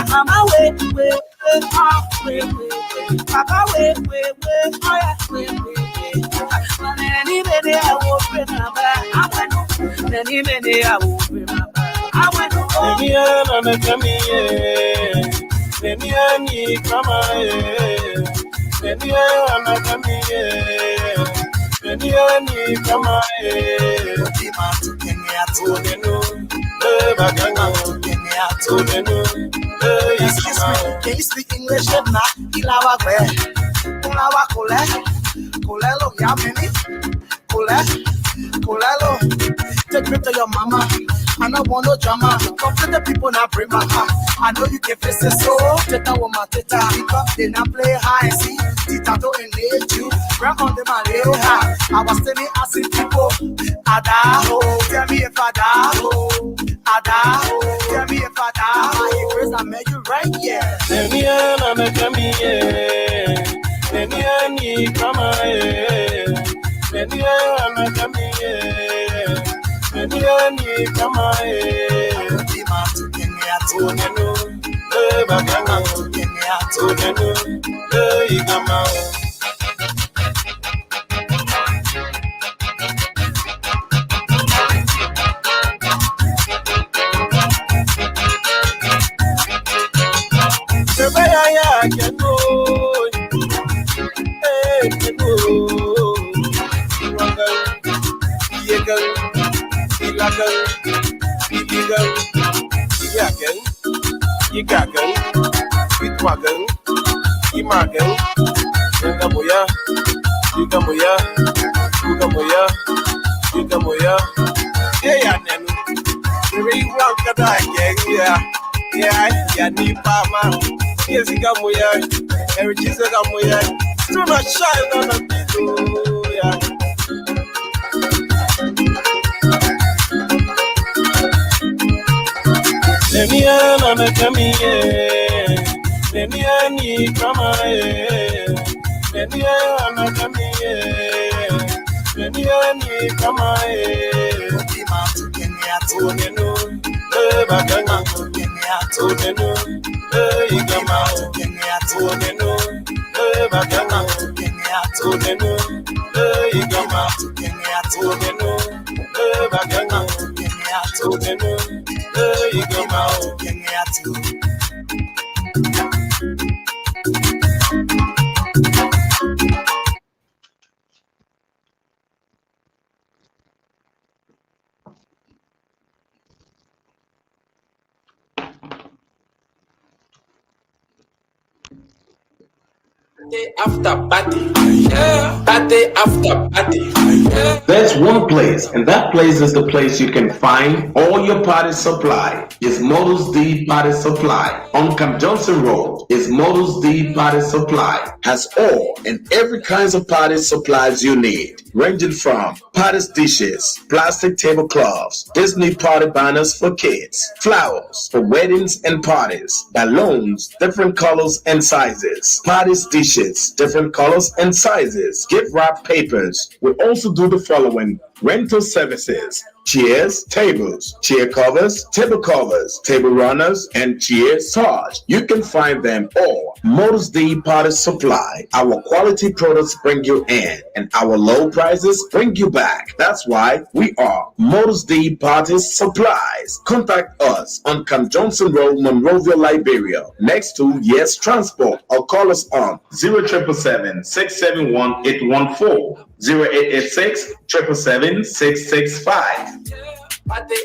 Mama, wait, Papa, wait, wait. Many, I will remember. Many, I will remember. I went home. Excuse me, can you speak English? Ilawa Colelo, Yamini, Colelo, take me to your mama. I don't want no drama. Come to the people now bring my heart. I know you can face it so. Teta woman, teta, they not play high and see. Tita don't engage you. Run on them a little high. I was telling asking people, Adaho, tell me if Adaho, tell me if Adaho. My first I met you right here. Let me After party, party after party. There's one place, and that place is the place you can find all your party supply. It's Models D Party Supply on Camp Johnson Road. It's Models D Party Supply. Has all and every kinds of party supplies you need, ranging from party dishes, plastic tablecloths, Disney party banners for kids, flowers for weddings and parties, balloons, different colors and sizes, party dishes, different colors and sizes, gift wrap papers. We also do the following: rental services, chairs, tables, chair covers, table runners, and chair sarge. You can find them all. Models D Party Supply. Our quality products bring you in, and our low prices bring you back. That's why we are Models D Party Supplies. Contact us on Camp Johnson Road, Monrovia, Liberia, next to Yes Transport, or call us on 0777 671 814. 0886 777 665. Party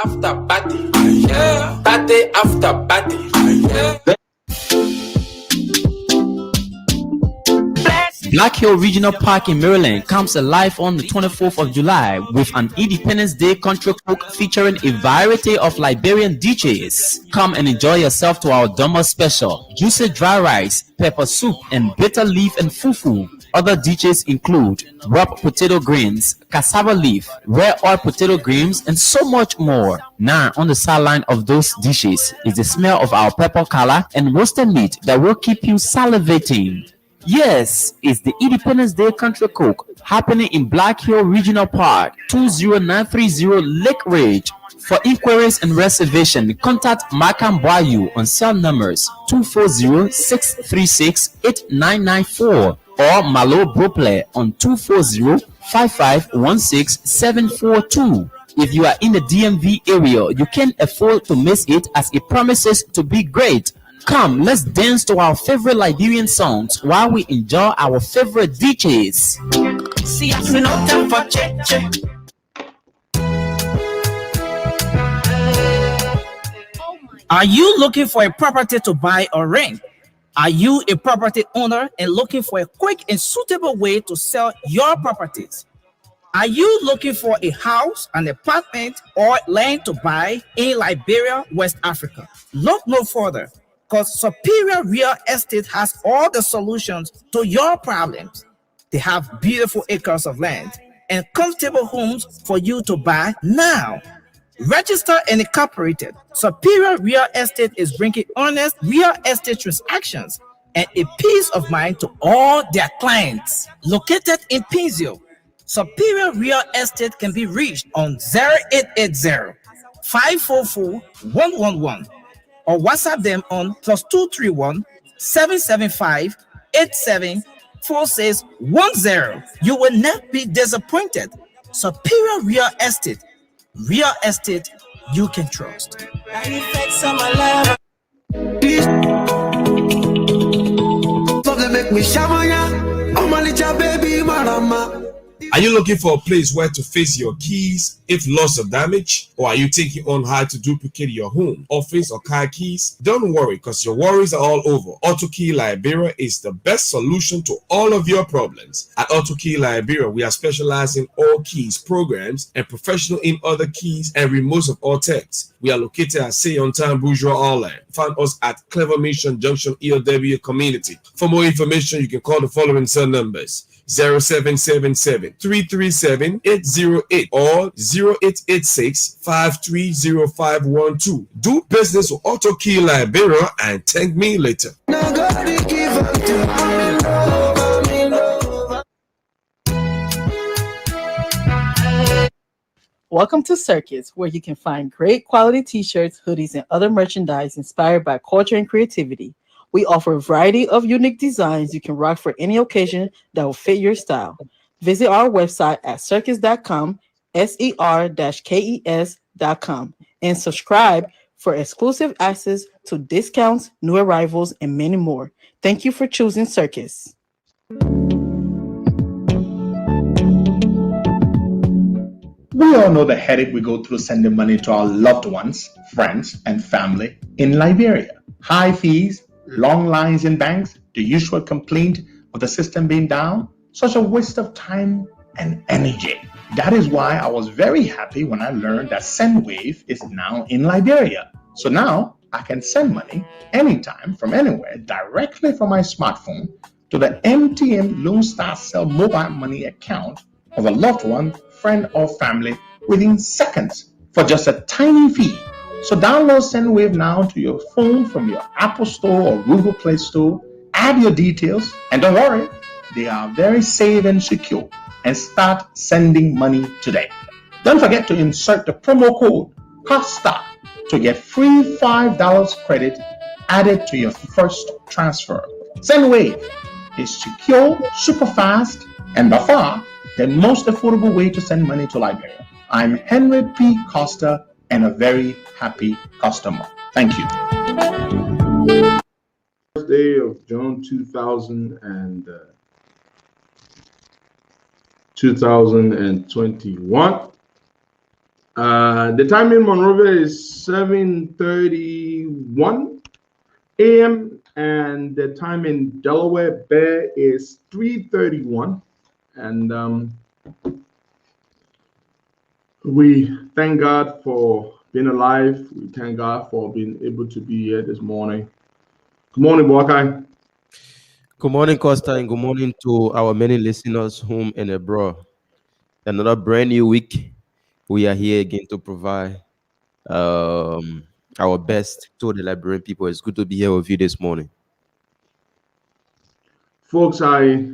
after party. Party after party. Black Hill Regional Park in Maryland comes alive on the 24th of July with an Independence Day country cook featuring a variety of Liberian DJs. Come and enjoy yourself to our Dummer special, juicy dry rice, pepper soup, and bitter leaf and fufu. Other DJs include rub potato greens, cassava leaf, rare oil potato greens, and so much more. Now, on the sideline of those dishes is the smell of our pepper color and roasted meat that will keep you salivating. Yes, it's the Independence Day Country Cook happening in Black Hill Regional Park, 20930 Lake Ridge. For inquiries and reservation, contact Makam Bayu on cell numbers 240-636-8994 or Malo Brople on 240-5516-742. If you are in the DMV area, you can't afford to miss it as it promises to be great. Come, let's dance to our favorite Liberian songs while we enjoy our favorite DJs. See, I see no time for check. Are you looking for a property to buy or rent? Are you a property owner and looking for a quick and suitable way to sell your properties? Are you looking for a house, an apartment, or land to buy in Liberia, West Africa? Look no further, because Superior Real Estate has all the solutions to your problems. They have beautiful acres of land and comfortable homes for you to buy now. Registered and incorporated, Superior Real Estate is bringing honest real estate transactions and a peace of mind to all their clients. Located in Pinzio, Superior Real Estate can be reached on 0880-544-111 or WhatsApp them on +231-775-874610. You will not be disappointed. Superior Real Estate. Real estate you can trust. Are you looking for a place where to fix your keys if lost or damaged? Or are you thinking on how to duplicate your home, office, or car keys? Don't worry, because your worries are all over. AutoKey Liberia is the best solution to all of your problems. At AutoKey Liberia, we are specialized in all keys, programs, and professional in other keys and remotes of all techs. We are located at Say on Time Bourgeois Orland. Find us at Clever Mission Junction, ELW Community. For more information, you can call the following cell numbers: 0777-337-808 or 0886-530-512. Do business with AutoKey Liberia and thank me later. Welcome to Circus, where you can find great quality t-shirts, hoodies, and other merchandise inspired by culture and creativity. We offer a variety of unique designs you can rock for any occasion that will fit your style. Visit our website at circus.com, ser-kes.com, and subscribe for exclusive access to discounts, new arrivals, and many more. Thank you for choosing Circus. We all know the headache we go through sending money to our loved ones, friends, and family in Liberia. High fees, long lines in banks, the usual complaint of the system being down, such a waste of time and energy. That is why I was very happy when I learned that SendWave is now in Liberia. So now I can send money anytime from anywhere directly from my smartphone to the MTN Lone Star Cell mobile money account of a loved one, friend, or family within seconds for just a tiny fee. So download SendWave now to your phone from your Apple Store or Google Play Store. Add your details, and don't worry, they are very safe and secure. And start sending money today. Don't forget to insert the promo code COSTA to get free $5 credit added to your first transfer. SendWave is secure, super fast, and by far the most affordable way to send money to Liberia. I'm Henry P. Costa, and a very happy customer. Thank you. First day of June 2021. The time in Monrovia is 7:31 a.m. and the time in Delaware Bay is 3:31. And we thank God for being alive. We thank God for being able to be here this morning. Good morning, Boakai. Good morning, Costa, and good morning to our many listeners home and abroad. Another brand new week. We are here again to provide our best to the Liberian people. It's good to be here with you this morning. Folks, I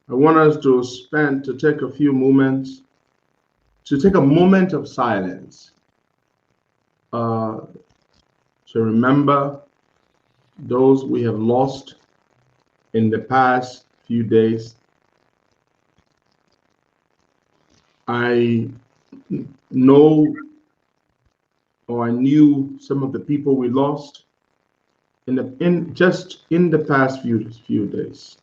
I want us to take a few moments, to take a moment of silence, uh, to remember those we have lost in the past few days. I know, or I knew some of the people we lost in the past few days.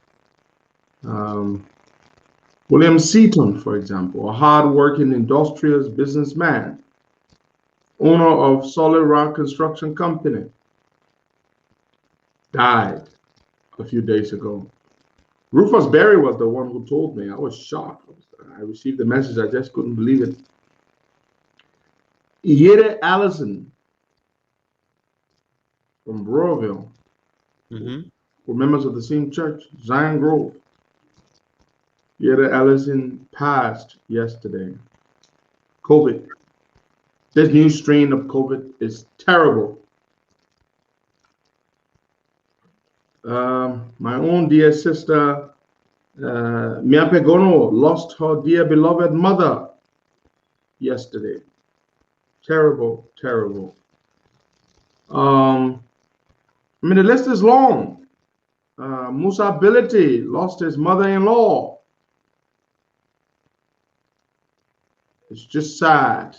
William Seaton, for example, a hard-working industrious businessman, owner of Solid Rock Construction Company, died a few days ago. Rufus Berry was the one who told me. I was shocked. I received the message. I just couldn't believe it. Yere Allison from Broadville, were members of the same church, Zion Grove. Yere Allison passed yesterday. COVID. This new strain of COVID is terrible. My own dear sister, Miapegono, lost her dear beloved mother yesterday. Terrible, terrible. I mean, the list is long. Musa Ability lost his mother-in-law. It's just sad.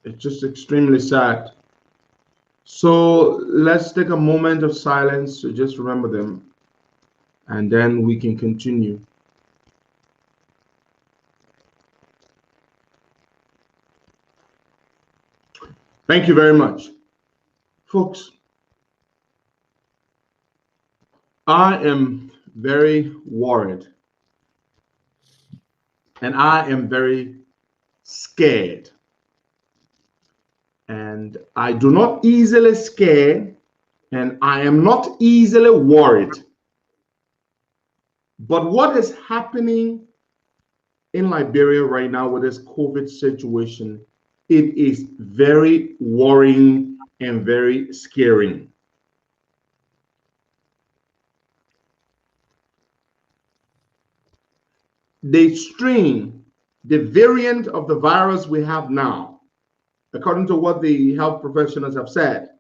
It's just extremely sad. So let's take a moment of silence to just remember them, and then we can continue. Thank you very much. Folks, I am very worried, and I am very scared. And I do not easily scare, and I am not easily worried. But what is happening in Liberia right now with this COVID situation, it is very worrying and very scary. The strain, the variant of the virus we have now, according to what the health professionals have said,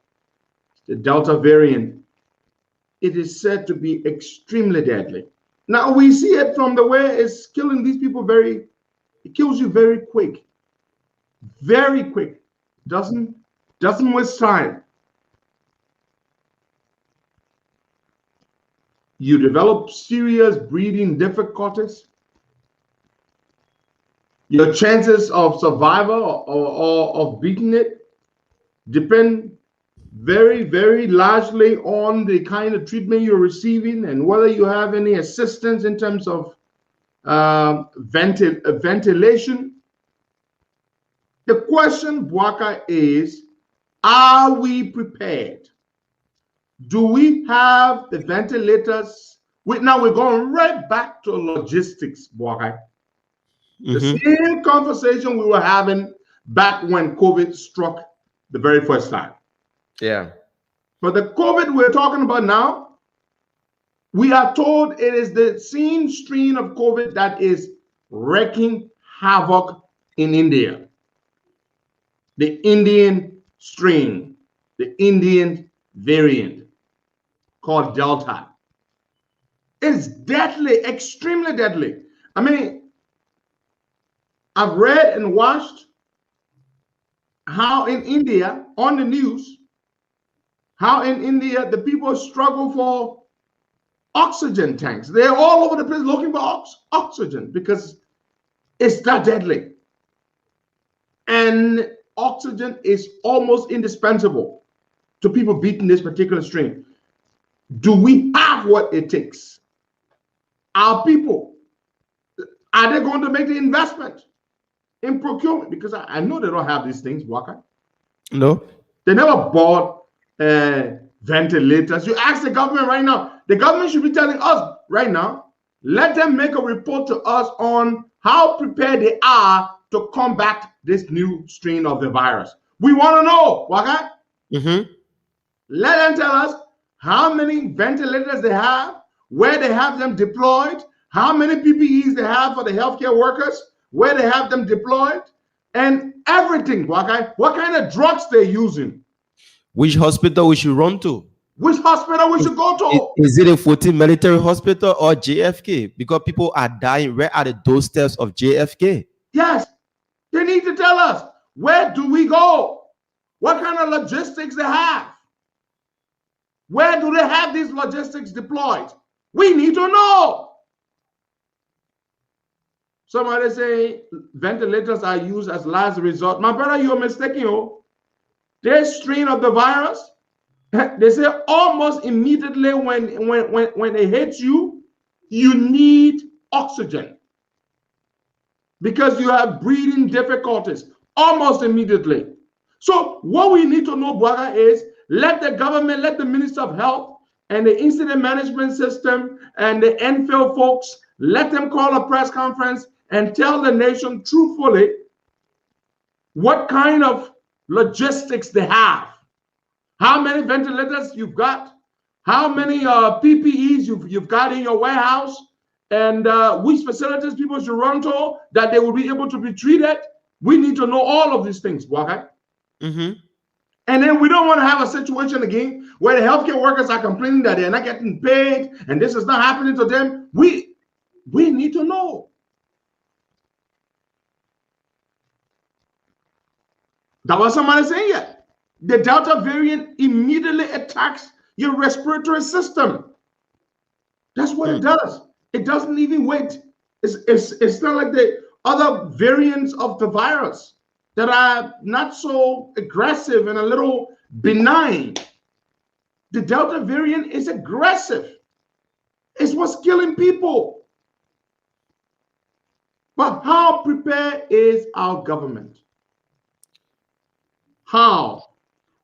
the Delta variant, it is said to be extremely deadly. Now we see it from the way it's killing these people it kills you very quick. Very quick. Doesn't waste time. You develop serious breathing difficulties. Your chances of survival or of beating it depend very, very largely on the kind of treatment you're receiving and whether you have any assistance in terms of ventilation. The question, Bwaka, is, are we prepared? Do we have the ventilators? Now we're going right back to logistics, Bwaka. The same conversation we were having back when COVID struck the very first time. Yeah. But the COVID we're talking about now, we are told it is the same strain of COVID that is wreaking havoc in India. The Indian strain, the Indian variant called Delta. It's deadly, extremely deadly. I mean, I've read and watched how in India, on the news, how in India the people struggle for oxygen tanks. They're all over the place looking for oxygen because it's that deadly. And oxygen is almost indispensable to people beating this particular strain. Do we have what it takes? Our people, are they going to make the investment in procurement? Because I know they don't have these things, Waka. No. They never bought ventilators. You ask the government right now. The government should be telling us right now, let them make a report to us on how prepared they are to combat this new strain of the virus. We want to know, Waka. Let them tell us how many ventilators they have, where they have them deployed, how many PPEs they have for the healthcare workers, where they have them deployed, and everything. What kind of drugs they're using. Which hospital we should run to? Which hospital we should go to? Is it a 14 military hospital or JFK? Because people are dying right at the doorsteps of JFK. Yes. They need to tell us, where do we go? What kind of logistics they have? Where do they have these logistics deployed? We need to know. Somebody say ventilators are used as last resort. My brother, you're mistaken. Oh. This strain of the virus, they say almost immediately when it hits you, you need oxygen because you have breathing difficulties almost immediately. So what we need to know, brother, is let the government, let the Minister of Health and the Incident Management System and the NFL folks, let them call a press conference and tell the nation truthfully what kind of logistics they have. How many ventilators you've got, how many PPEs you've got in your warehouse, and which facilities people should run to that they will be able to be treated. We need to know all of these things, okay? And then we don't want to have a situation again where the healthcare workers are complaining that they're not getting paid and this is not happening to them. We need to know. That was somebody saying it. The Delta variant immediately attacks your respiratory system. That's what it does. It doesn't even wait. It's not like the other variants of the virus that are not so aggressive and a little benign. The Delta variant is aggressive. It's what's killing people. But how prepared is our government? How?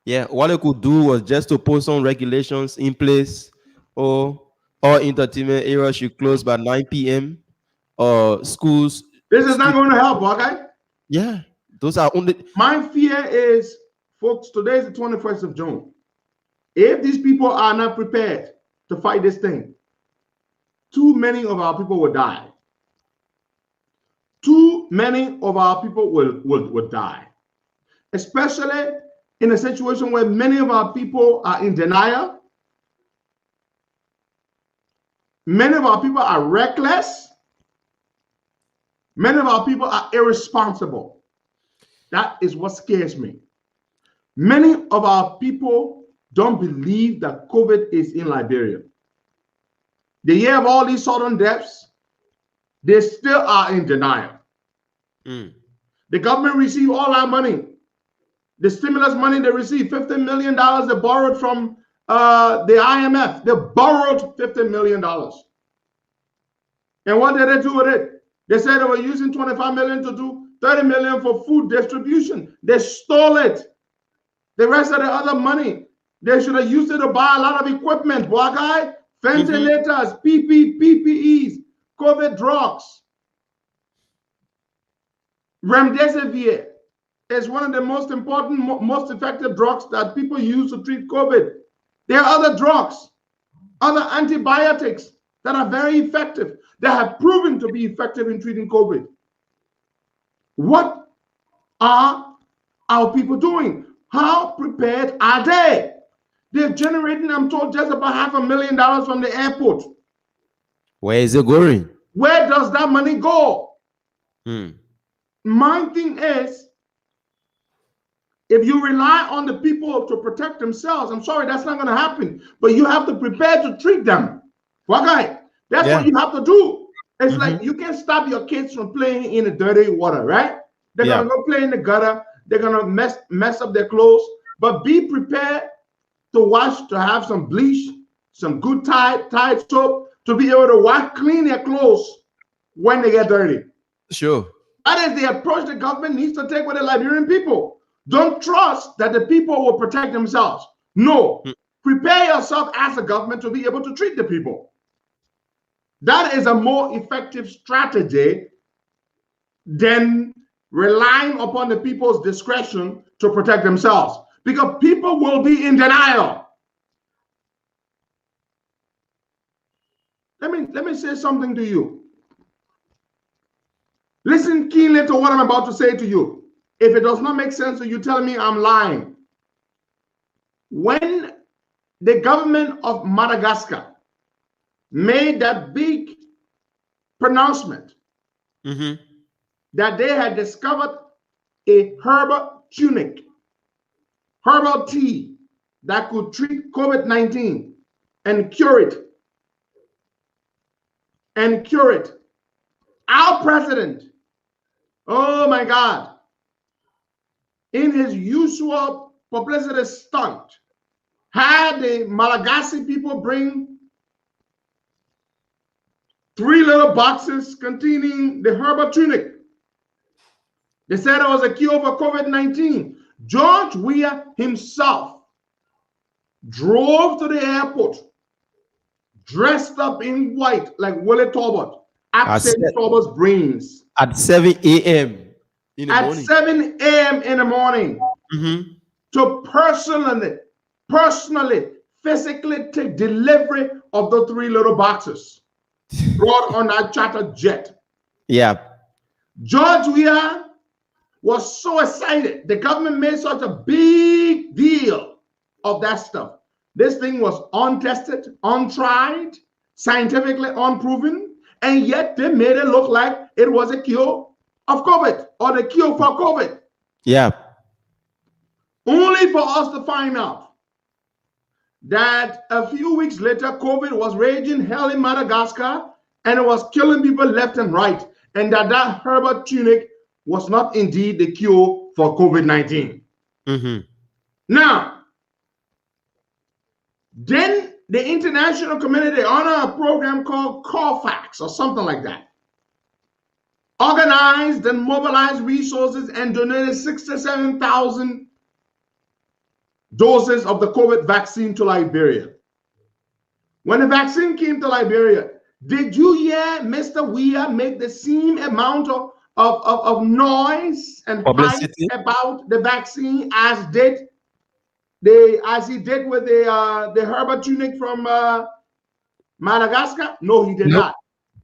Yeah, what they could do was just to put some regulations in place, or all entertainment areas should close by 9 p.m. or schools. This is not going to help, okay? Yeah, those are only. My fear is, folks, today is the 21st of June. If these people are not prepared to fight this thing, too many of our people will die. Too many of our people will die. Especially in a situation where many of our people are in denial. Many of our people are reckless. Many of our people are irresponsible. That is what scares me. Many of our people don't believe that COVID is in Liberia. They hear of all these sudden deaths. They still are in denial. The government received all our money. The stimulus money they received, $50 million they borrowed from the IMF. They borrowed $50 million. And what did they do with it? They said they were using $25 million to do $30 million for food distribution. They stole it. The rest of the other money, they should have used it to buy a lot of equipment. Guy, ventilators, PPEs, COVID drugs. Remdesivir is one of the most important, most effective drugs that people use to treat COVID. There are other drugs, other antibiotics that are very effective, that have proven to be effective in treating COVID. What are our people doing? How prepared are they? They're generating, I'm told, just about $500,000 from the airport. Where is it going? Where does that money go? My thing is, if you rely on the people to protect themselves, I'm sorry, that's not going to happen. But you have to prepare to treat them. Okay, that's what you have to do. It's like you can't stop your kids from playing in the dirty water, right? They're going to go play in the gutter. They're going to mess up their clothes. But be prepared to wash, to have some bleach, some good Tide soap, to be able to wash, clean their clothes when they get dirty. Sure. That is the approach the government needs to take with the Liberian people. Don't trust that the people will protect themselves. No. Prepare yourself as a government to be able to treat the people. That is a more effective strategy than relying upon the people's discretion to protect themselves, because people will be in denial. let me say something to you. Listen keenly to what I'm about to say to you. If it does not make sense to you, tell me I'm lying. When the government of Madagascar made that big pronouncement that they had discovered a herbal tunic, herbal tea that could treat COVID-19 and cure it. Our president, oh my God, in his usual publicity stunt, had the Malagasy people bring 3 little boxes containing the herbal tunic. They said it was a cure for COVID-19. George Weah himself drove to the airport dressed up in white like Willie Talbot, absent Talbot's brains. At 7 a.m. in the morning. At 7 a.m. in the morning to personally, physically take delivery of the 3 little boxes brought on that charter jet. Yeah. George Weah was so excited. The government made such a big deal of that stuff. This thing was untested, untried, scientifically unproven, and yet they made it look like it was a cure of COVID or the cure for COVID. Yeah. Only for us to find out that a few weeks later, COVID was raging hell in Madagascar and it was killing people left and right, and that herbal tunic was not indeed the cure for COVID-19. Now, then the international community on a program called COVAX or something like that organized and mobilized resources and donated 67,000 doses of the COVID vaccine to Liberia. When the vaccine came to Liberia, did you hear Mr. Weah make the same amount of noise and hype about the vaccine as he did with the herbal tunic from Madagascar? No, he did not.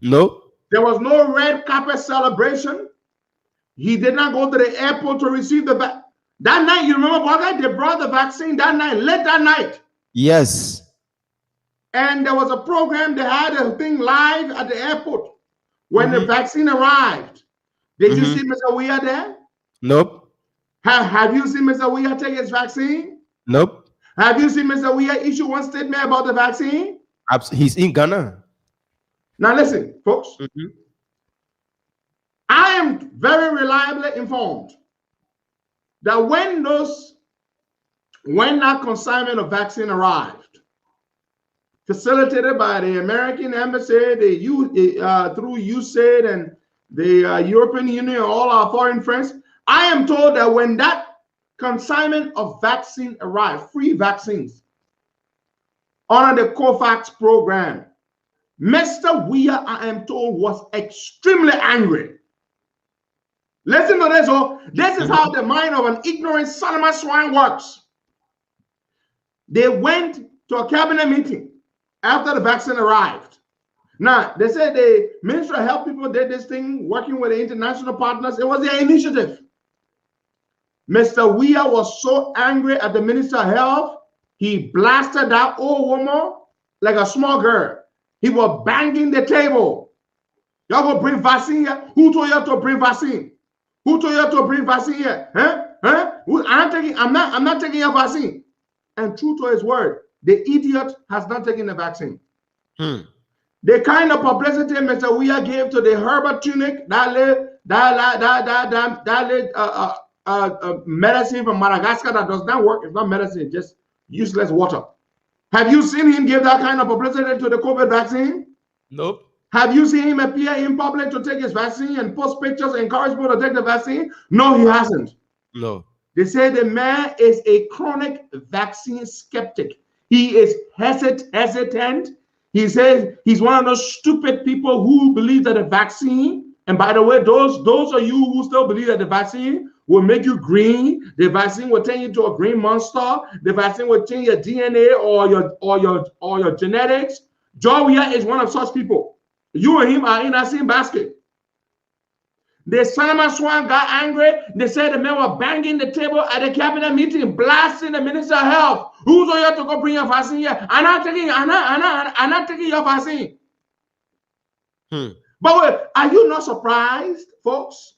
No. There was no red carpet celebration. He did not go to the airport to receive the vaccine. That night, you remember, brother, they brought the vaccine that night, late that night. Yes. And there was a program, they had a thing live at the airport when the vaccine arrived. Did you see Mr. Weah there? Nope. Have you seen Mr. Weah take his vaccine? Nope. Have you seen Mr. Weah issue one statement about the vaccine? He's in Ghana. Now listen, folks. I am very reliably informed that when that consignment of vaccine arrived, facilitated by the American Embassy, through USAID and the European Union, all our foreign friends, I am told that when that consignment of vaccine arrived, free vaccines, under the COVAX program, Mr. Weah, I am told, was extremely angry. Listen to this, this is how the mind of an ignorant son of a swine works. They went to a cabinet meeting after the vaccine arrived. Now, they said the Ministry of Health people did this thing, working with the international partners. It was their initiative. Mr. Weah was so angry at the Minister of Health, he blasted that old woman like a small girl. He was banging the table. Y'all go bring vaccine here? Who told you to bring vaccine? Who told you to bring vaccine here? I'm not taking your vaccine. And true to his word, the idiot has not taken the vaccine. The kind of publicity Mr. Weah gave to the herbal tunic, medicine from Madagascar that does not work. It's not medicine, it's just useless water. Have you seen him give that kind of publicity to the COVID vaccine? Nope. Have you seen him appear in public to take his vaccine and post pictures and encourage people to take the vaccine? No, he hasn't. No. They say the man is a chronic vaccine skeptic. He is hesitant. He says he's one of those stupid people who believe that the vaccine, and by the way, those of you who still believe that the vaccine will make you green, the vaccine will turn you into a green monster, the vaccine will change your DNA or your genetics, Joe Weah is one of such people. You and him are in that same basket. The Simon Swan got angry. They said the men were banging the table at the cabinet meeting, blasting the Minister of Health. Who's here to go bring your vaccine here? I'm not taking your vaccine. But wait, are you not surprised, folks?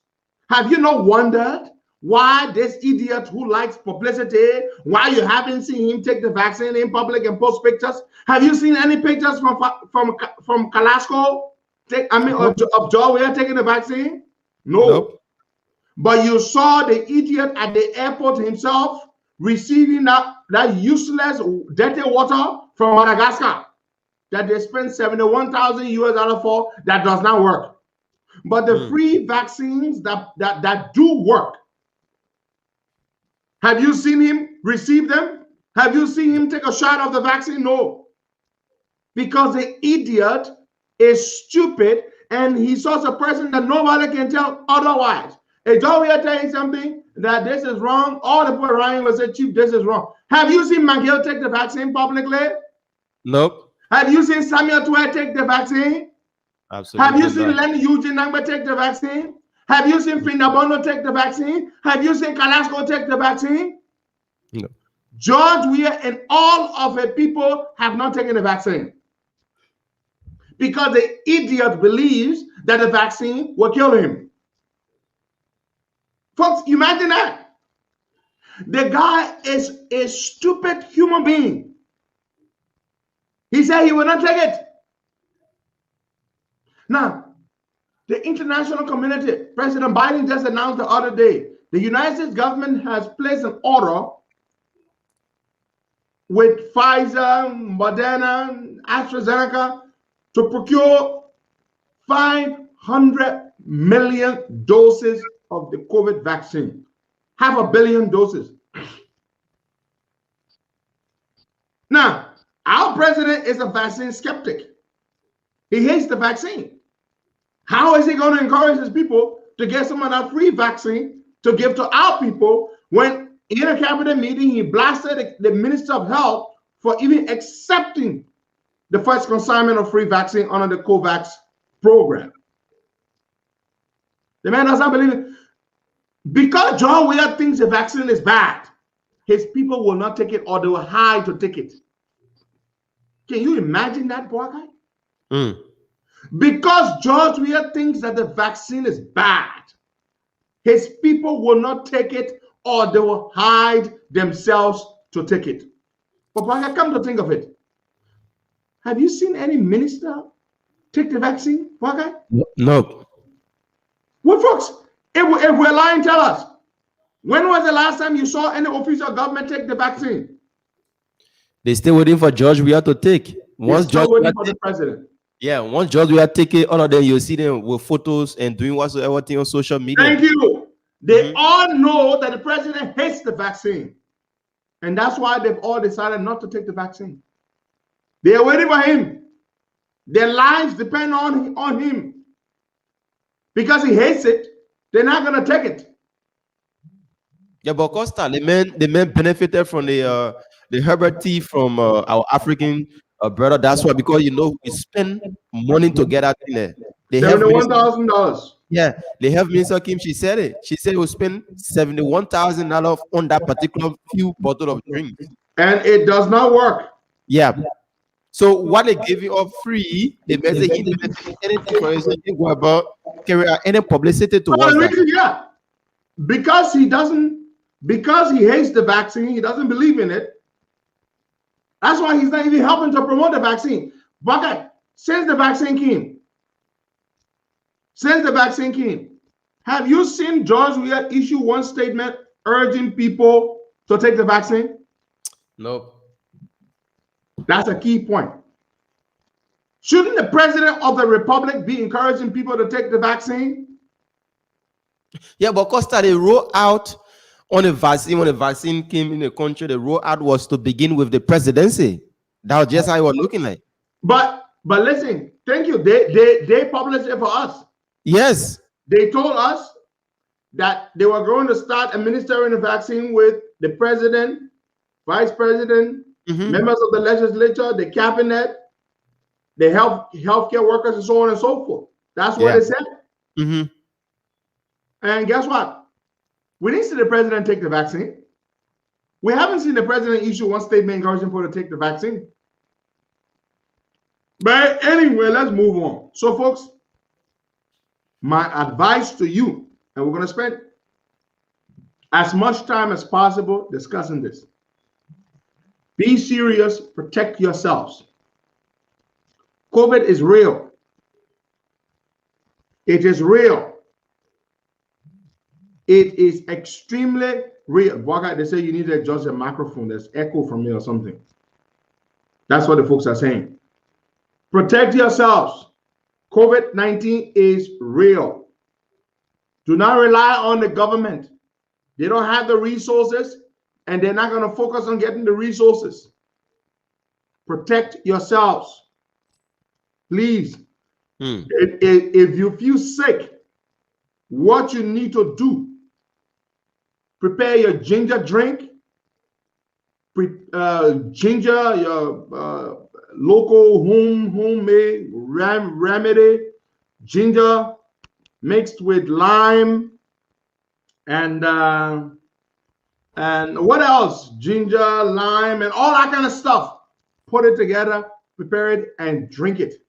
Have you not wondered why this idiot who likes publicity, why you haven't seen him take the vaccine in public and post pictures? Have you seen any pictures from Kalasco? Of Joe Weah taking the vaccine? No. Nope. But you saw the idiot at the airport himself receiving that useless dirty water from Madagascar that they spent 71,000 US for that does not work. But the free vaccines that do work, have you seen him receive them? Have you seen him take a shot of the vaccine? No. Because the idiot is stupid and he's such a person that nobody can tell otherwise. If Joe Weah tell you something that this is wrong, all the people around him will say, Chief, this is wrong. Have you seen McGill take the vaccine publicly? Nope. Have you seen Samuel Twe take the vaccine? Absolutely. Have you seen Lenny Eugene Nangba take the vaccine? Have you seen Findabono take the vaccine? Have you seen Kalasco take the vaccine? No. George Weah and all of the people have not taken the vaccine. Because the idiot believes that the vaccine will kill him. Folks, imagine that. The guy is a stupid human being. He said he will not take it. Now, the international community, President Biden just announced the other day, the United States government has placed an order with Pfizer, Moderna, AstraZeneca to procure 500 million doses of the COVID vaccine. 500 million doses. Now, our president is a vaccine skeptic. He hates the vaccine. How is he going to encourage his people to get some of that free vaccine to give to our people when in a cabinet meeting he blasted the Minister of Health for even accepting the first consignment of free vaccine under the COVAX program? The man does not believe it. Because John Weah thinks the vaccine is bad, his people will not take it or they will hide to take it. Can you imagine that, boy guy? Because George Weah thinks that the vaccine is bad, his people will not take it or they will hide themselves to take it. But boy guy, come to think of it, have you seen any minister take the vaccine, boy guy? No. Well, folks, if we're lying, tell us. When was the last time you saw any official government take the vaccine? They still waiting for George Weah to take. Once George Weah for the president. Yeah, once George Weah take it, all of them, you'll see them with photos and doing whatsoever thing on social media. Thank you. They all know that the president hates the vaccine. And that's why they've all decided not to take the vaccine. They are waiting for him. Their lives depend on him. Because he hates it, they're not going to take it. Yeah, but Costa, the men benefited from the Herbert tea from our African brother. That's why, because we spend money to get out in there. $71,000. Yeah, the health minister Kim, she said it. She said we spend $71,000 on that particular few bottle of drinks, and it does not work. Yeah. So what they give you up free, they basically benefit anything for you. Go about carry out any publicity towards that. Yeah, because he hates the vaccine, he doesn't believe in it. That's why he's not even helping to promote the vaccine. But since the vaccine came, have you seen George Weah issue one statement urging people to take the vaccine? Nope. That's a key point. Shouldn't the president of the republic be encouraging people to take the vaccine? Yeah, but Costa, they roll out on a vaccine. When the vaccine came in the country, the rollout was to begin with the presidency. That was just how it was looking like. But listen, thank you. They published it for us. Yes. They told us that they were going to start administering the vaccine with the president, vice president, members of the legislature, the cabinet, the healthcare workers and so on and so forth. That's what it said. Mm-hmm. And guess what? We didn't see the president take the vaccine. We haven't seen the president issue one statement encouraging people to take the vaccine. But anyway, let's move on. So, folks, my advice to you, and we're going to spend as much time as possible discussing this. Be serious, protect yourselves. COVID is real. It is real. It is extremely real. They say you need to adjust your microphone. There's echo from me or something. That's what the folks are saying. Protect yourselves. COVID-19 is real. Do not rely on the government. They don't have the resources, and they're not going to focus on getting the resources. Protect yourselves. Please. If you feel sick, what you need to do, prepare your ginger drink, ginger, your local homemade remedy, ginger mixed with lime, and what else? Ginger, lime, and all that kind of stuff. Put it together, prepare it, and drink it.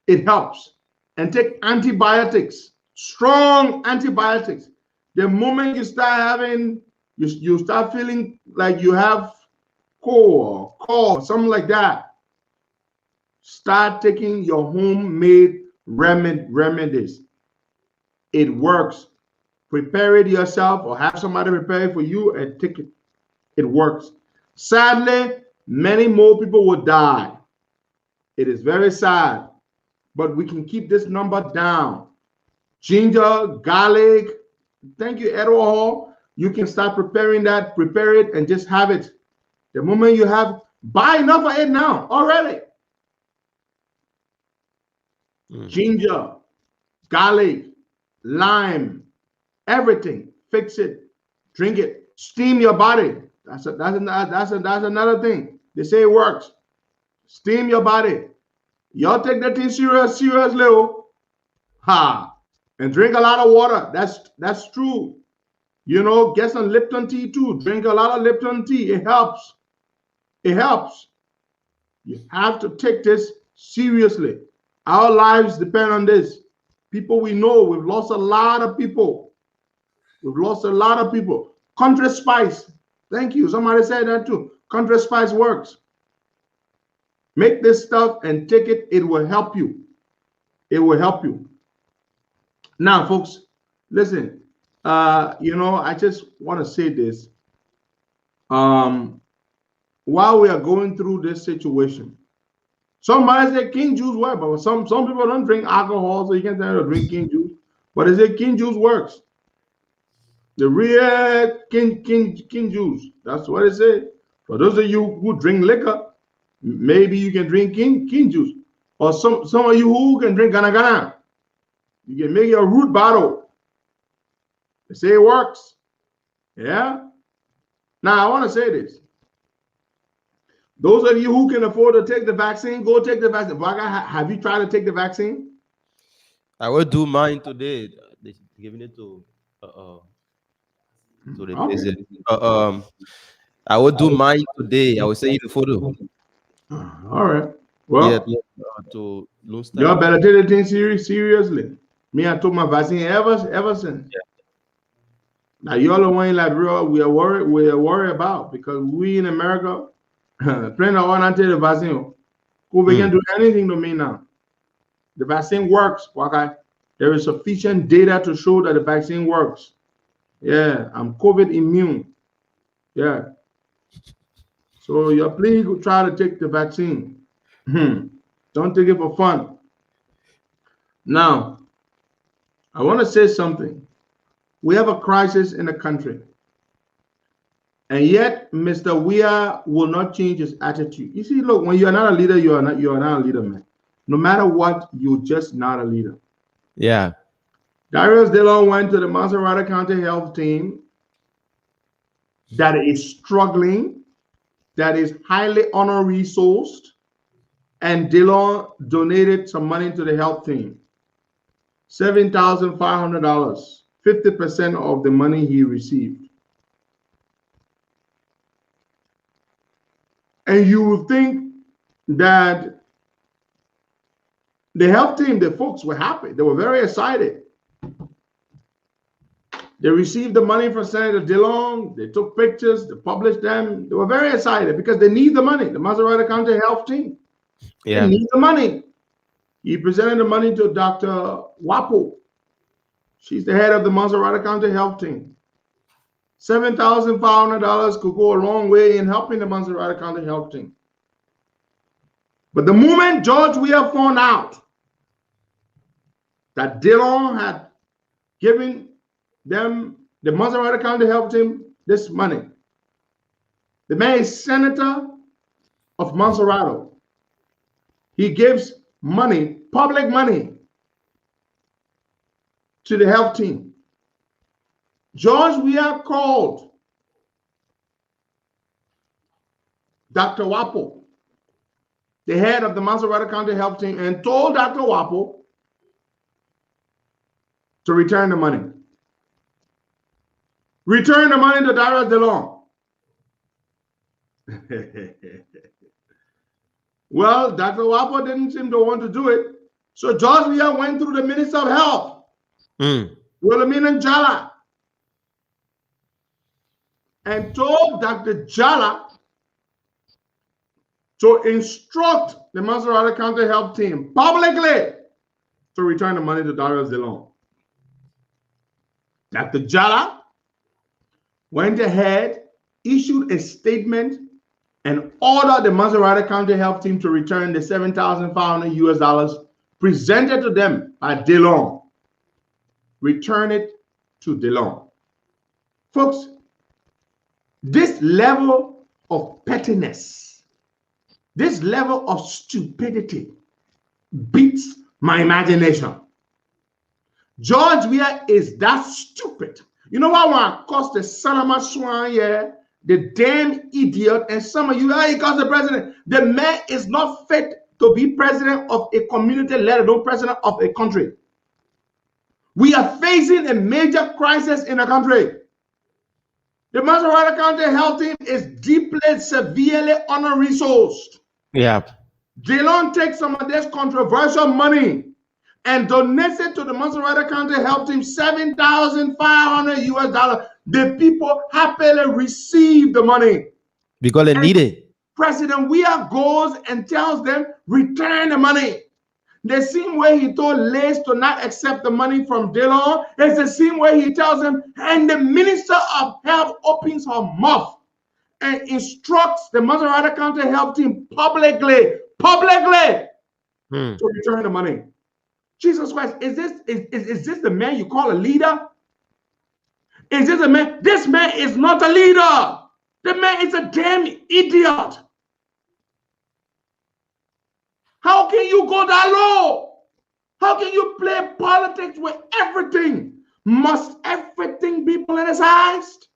It helps. And take antibiotics, strong antibiotics. The moment you start having, you start feeling like you have cold, something like that, start taking your homemade remedies. It works. Prepare it yourself or have somebody prepare it for you and take it. It works. Sadly, many more people will die. It is very sad, but we can keep this number down. Ginger, garlic, thank you, Edward Hall. You can start preparing that, prepare it, and just have it. The moment you have, buy enough of it now already. Ginger, garlic, lime, everything. Fix it, drink it, steam your body. That's another thing. They say it works. Steam your body. Y'all take that thing seriously. And drink a lot of water. That's true. You know, get some Lipton tea too. Drink a lot of Lipton tea. It helps. It helps. You have to take this seriously. Our lives depend on this. People we know, we've lost a lot of people. We've lost a lot of people. Country spice. Thank you. Somebody said that too. Country spice works. Make this stuff and take it. It will help you. It will help you. Now, folks, listen. I just want to say this. While we are going through this situation, somebody said King juice works, but some people don't drink alcohol, so you can't tell them to drink King juice. But they say King juice works. The real King juice. That's what it said. For those of you who drink liquor, maybe you can drink King juice. Or some of you who can drink Gana. You can make your root bottle. They say it works. Yeah. Now I want to say this. Those of you who can afford to take the vaccine, go take the vaccine. Have you tried to take the vaccine? I will do mine today. They're giving it to the president. I will do mine today. I will send you the photo. All right. Well, to y'all better take the thing seriously. Me, I took my vaccine ever since. Yeah. Now y'all are one like real. We are worried about because we in America, playing the one until the vaccine. COVID can do anything to me now. The vaccine works. Okay? There is sufficient data to show that the vaccine works. Yeah, I'm COVID immune. Yeah. So you please try to take the vaccine. Don't take it for fun. Now, I want to say something. We have a crisis in the country. And yet, Mr. Weah will not change his attitude. You see, look, when you are not a leader, you are not a leader, man. No matter what, you're just not a leader. Yeah. Darius Dillon went to the Maserati County Health Team that is struggling, that is highly honor-resourced. and Dillon donated some money to the health team. $7,500, 50% of the money he received. And you would think that the health team, the folks were happy. They were very excited. They received the money from Senator Dillon. They took pictures. They published them. They were very excited because they need the money. The Maserati County health team. They need the money. He presented the money to Dr. Wapo. She's the head of the Maserati County health team. $7,500 could go a long way in helping the Maserati County health team. But the moment George Weah found out that Dillon had given them, the Maserati County health team, this money, the man is senator of Maserati. He gives money, public money, to the health team. George Weah called Dr. Wapo, the head of the Maserati County health team, and told Dr. Wapo to return the money. Return the money to Darius Dillon. Well, Dr. Wapo didn't seem to want to do it. So George Weah went through the Minister of Health, Wilhelmina Jala, and told Dr. Jala to instruct the Maserati County health team publicly to return the money to Darius Dillon. Dr. Jala went ahead, issued a statement, and ordered the Maserati County health team to return the $7,500 presented to them by Dillon. Return it to Dillon. Folks, this level of pettiness, this level of stupidity beats my imagination. George Weah is that stupid. You know what? When I cost the Salama Swan here, the damn idiot, and some of you, he calls the president. The man is not fit to be president of a community, let alone president of a country. We are facing a major crisis in the country. The Maserati County health team is deeply, severely under-resourced. Yeah. Dillon takes some of this controversial money and donates it to the Maserati County health team, $7,500. The people happily receive the money because they need it. President Weah goes and tells them, return the money. The same way he told Lace to not accept the money from Dillon, it's the same way he tells them, and the Minister of Health opens her mouth and instructs the Maserati County health team publicly to return the money. Jesus Christ, is this the man you call a leader? Is this a man? This man is not a leader. The man is a damn idiot. How can you go that low? How can you play politics with everything? Must everything be politicized?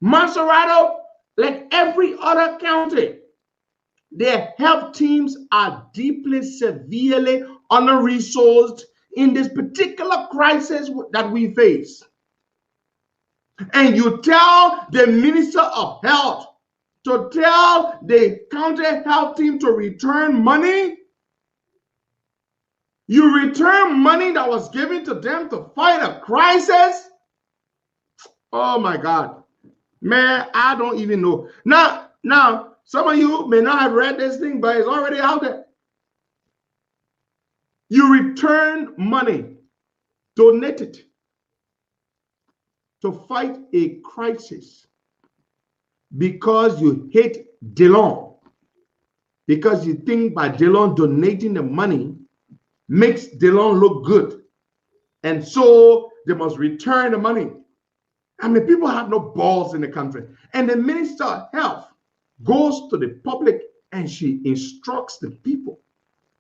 Maserati, like every other county, their health teams are deeply, severely under-resourced in this particular crisis that we face. And you tell the Minister of Health to tell the county health team to return money? You return money that was given to them to fight a crisis? Oh my God. Man, I don't even know. Now, some of you may not have read this thing, but it's already out there. You return money donated to fight a crisis because you hate Dillon, because you think by Dillon donating the money makes Dillon look good, and so they must return the money. I mean, people have no balls in the country. And the Minister of Health goes to the public and she instructs the people.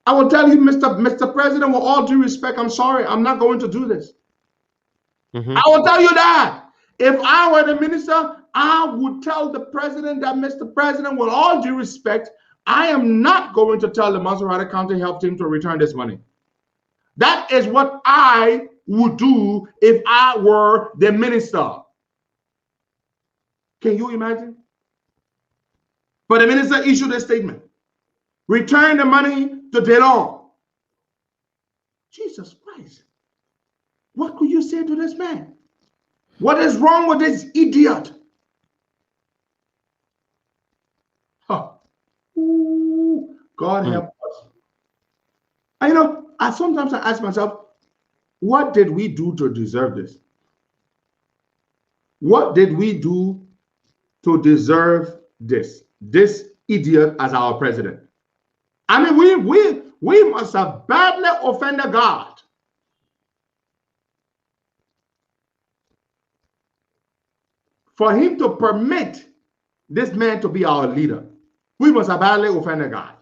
I will tell you, Mr. President, with all due respect, I'm sorry, I'm not going to do this. I will tell you that. If I were the minister, I would tell the president that, Mr. President, with all due respect, I am not going to tell the Maserati County Health Team to return this money. That is what I would do if I were the minister. Can you imagine? But the minister issued a statement. Return the money to DeLong. Jesus Christ. What could you say to this man? What is wrong with this idiot? Huh. Ooh, God help us. And sometimes I ask myself, what did we do to deserve this? What did we do to deserve this? This idiot as our president. I mean, we must have badly offended God. For him to permit this man to be our leader, we must have badly offended God.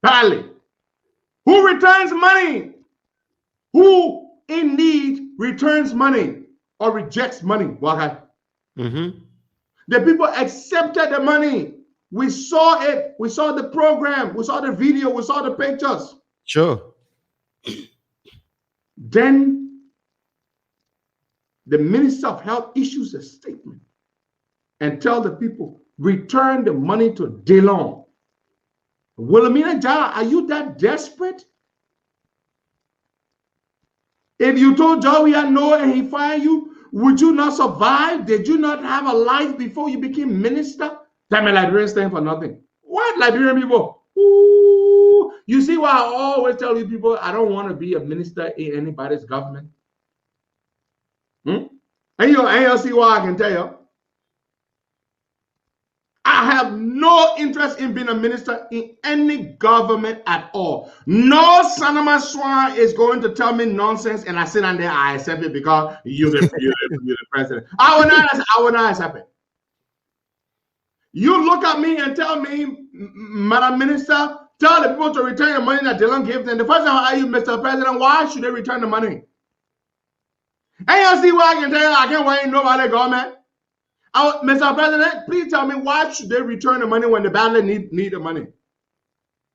Badly. Who returns money? Who in need returns money or rejects money? Okay. The people accepted the money. We saw it. We saw the program. We saw the video. We saw the pictures. Sure. Then the Minister of Health issues a statement and tell the people, return the money to DeLong. Wilhelmina Jala, are you that desperate? If you told Joey no and he fired you, would you not survive? Did you not have a life before you became minister? Damn, Liberians stand for nothing. What Liberian people? Ooh, you see why I always tell you people I don't want to be a minister in anybody's government. And you'll see why I can tell you. I have no interest in being a minister in any government at all. No son of my swan is going to tell me nonsense and I sit down there, I accept it because you're the president. I will not accept it. You look at me and tell me, Madam Minister, tell the people to return the money that Dylan gave them. The first time I ask you, Mr. President, why should they return the money? And you see what I can tell you, I can't wait nobody government. Mr. President, please tell me why should they return the money when the badly need the money?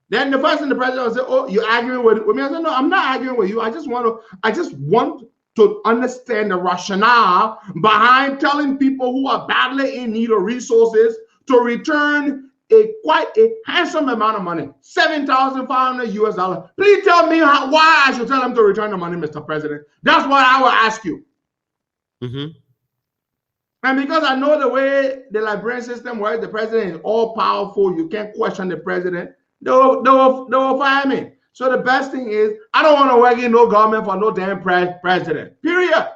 Then the first thing the president will say, oh, you're arguing with me. I said, no, I'm not arguing with you. I just want to understand the rationale behind telling people who are badly in need of resources to return quite a handsome amount of money, $7,500 US. Please tell me why I should tell them to return the money, Mr. President. That's what I will ask you. And because I know the way the Liberian system works, the president is all powerful. You can't question the president. They will fire me. So the best thing is, I don't want to work in no government for no damn president. Period.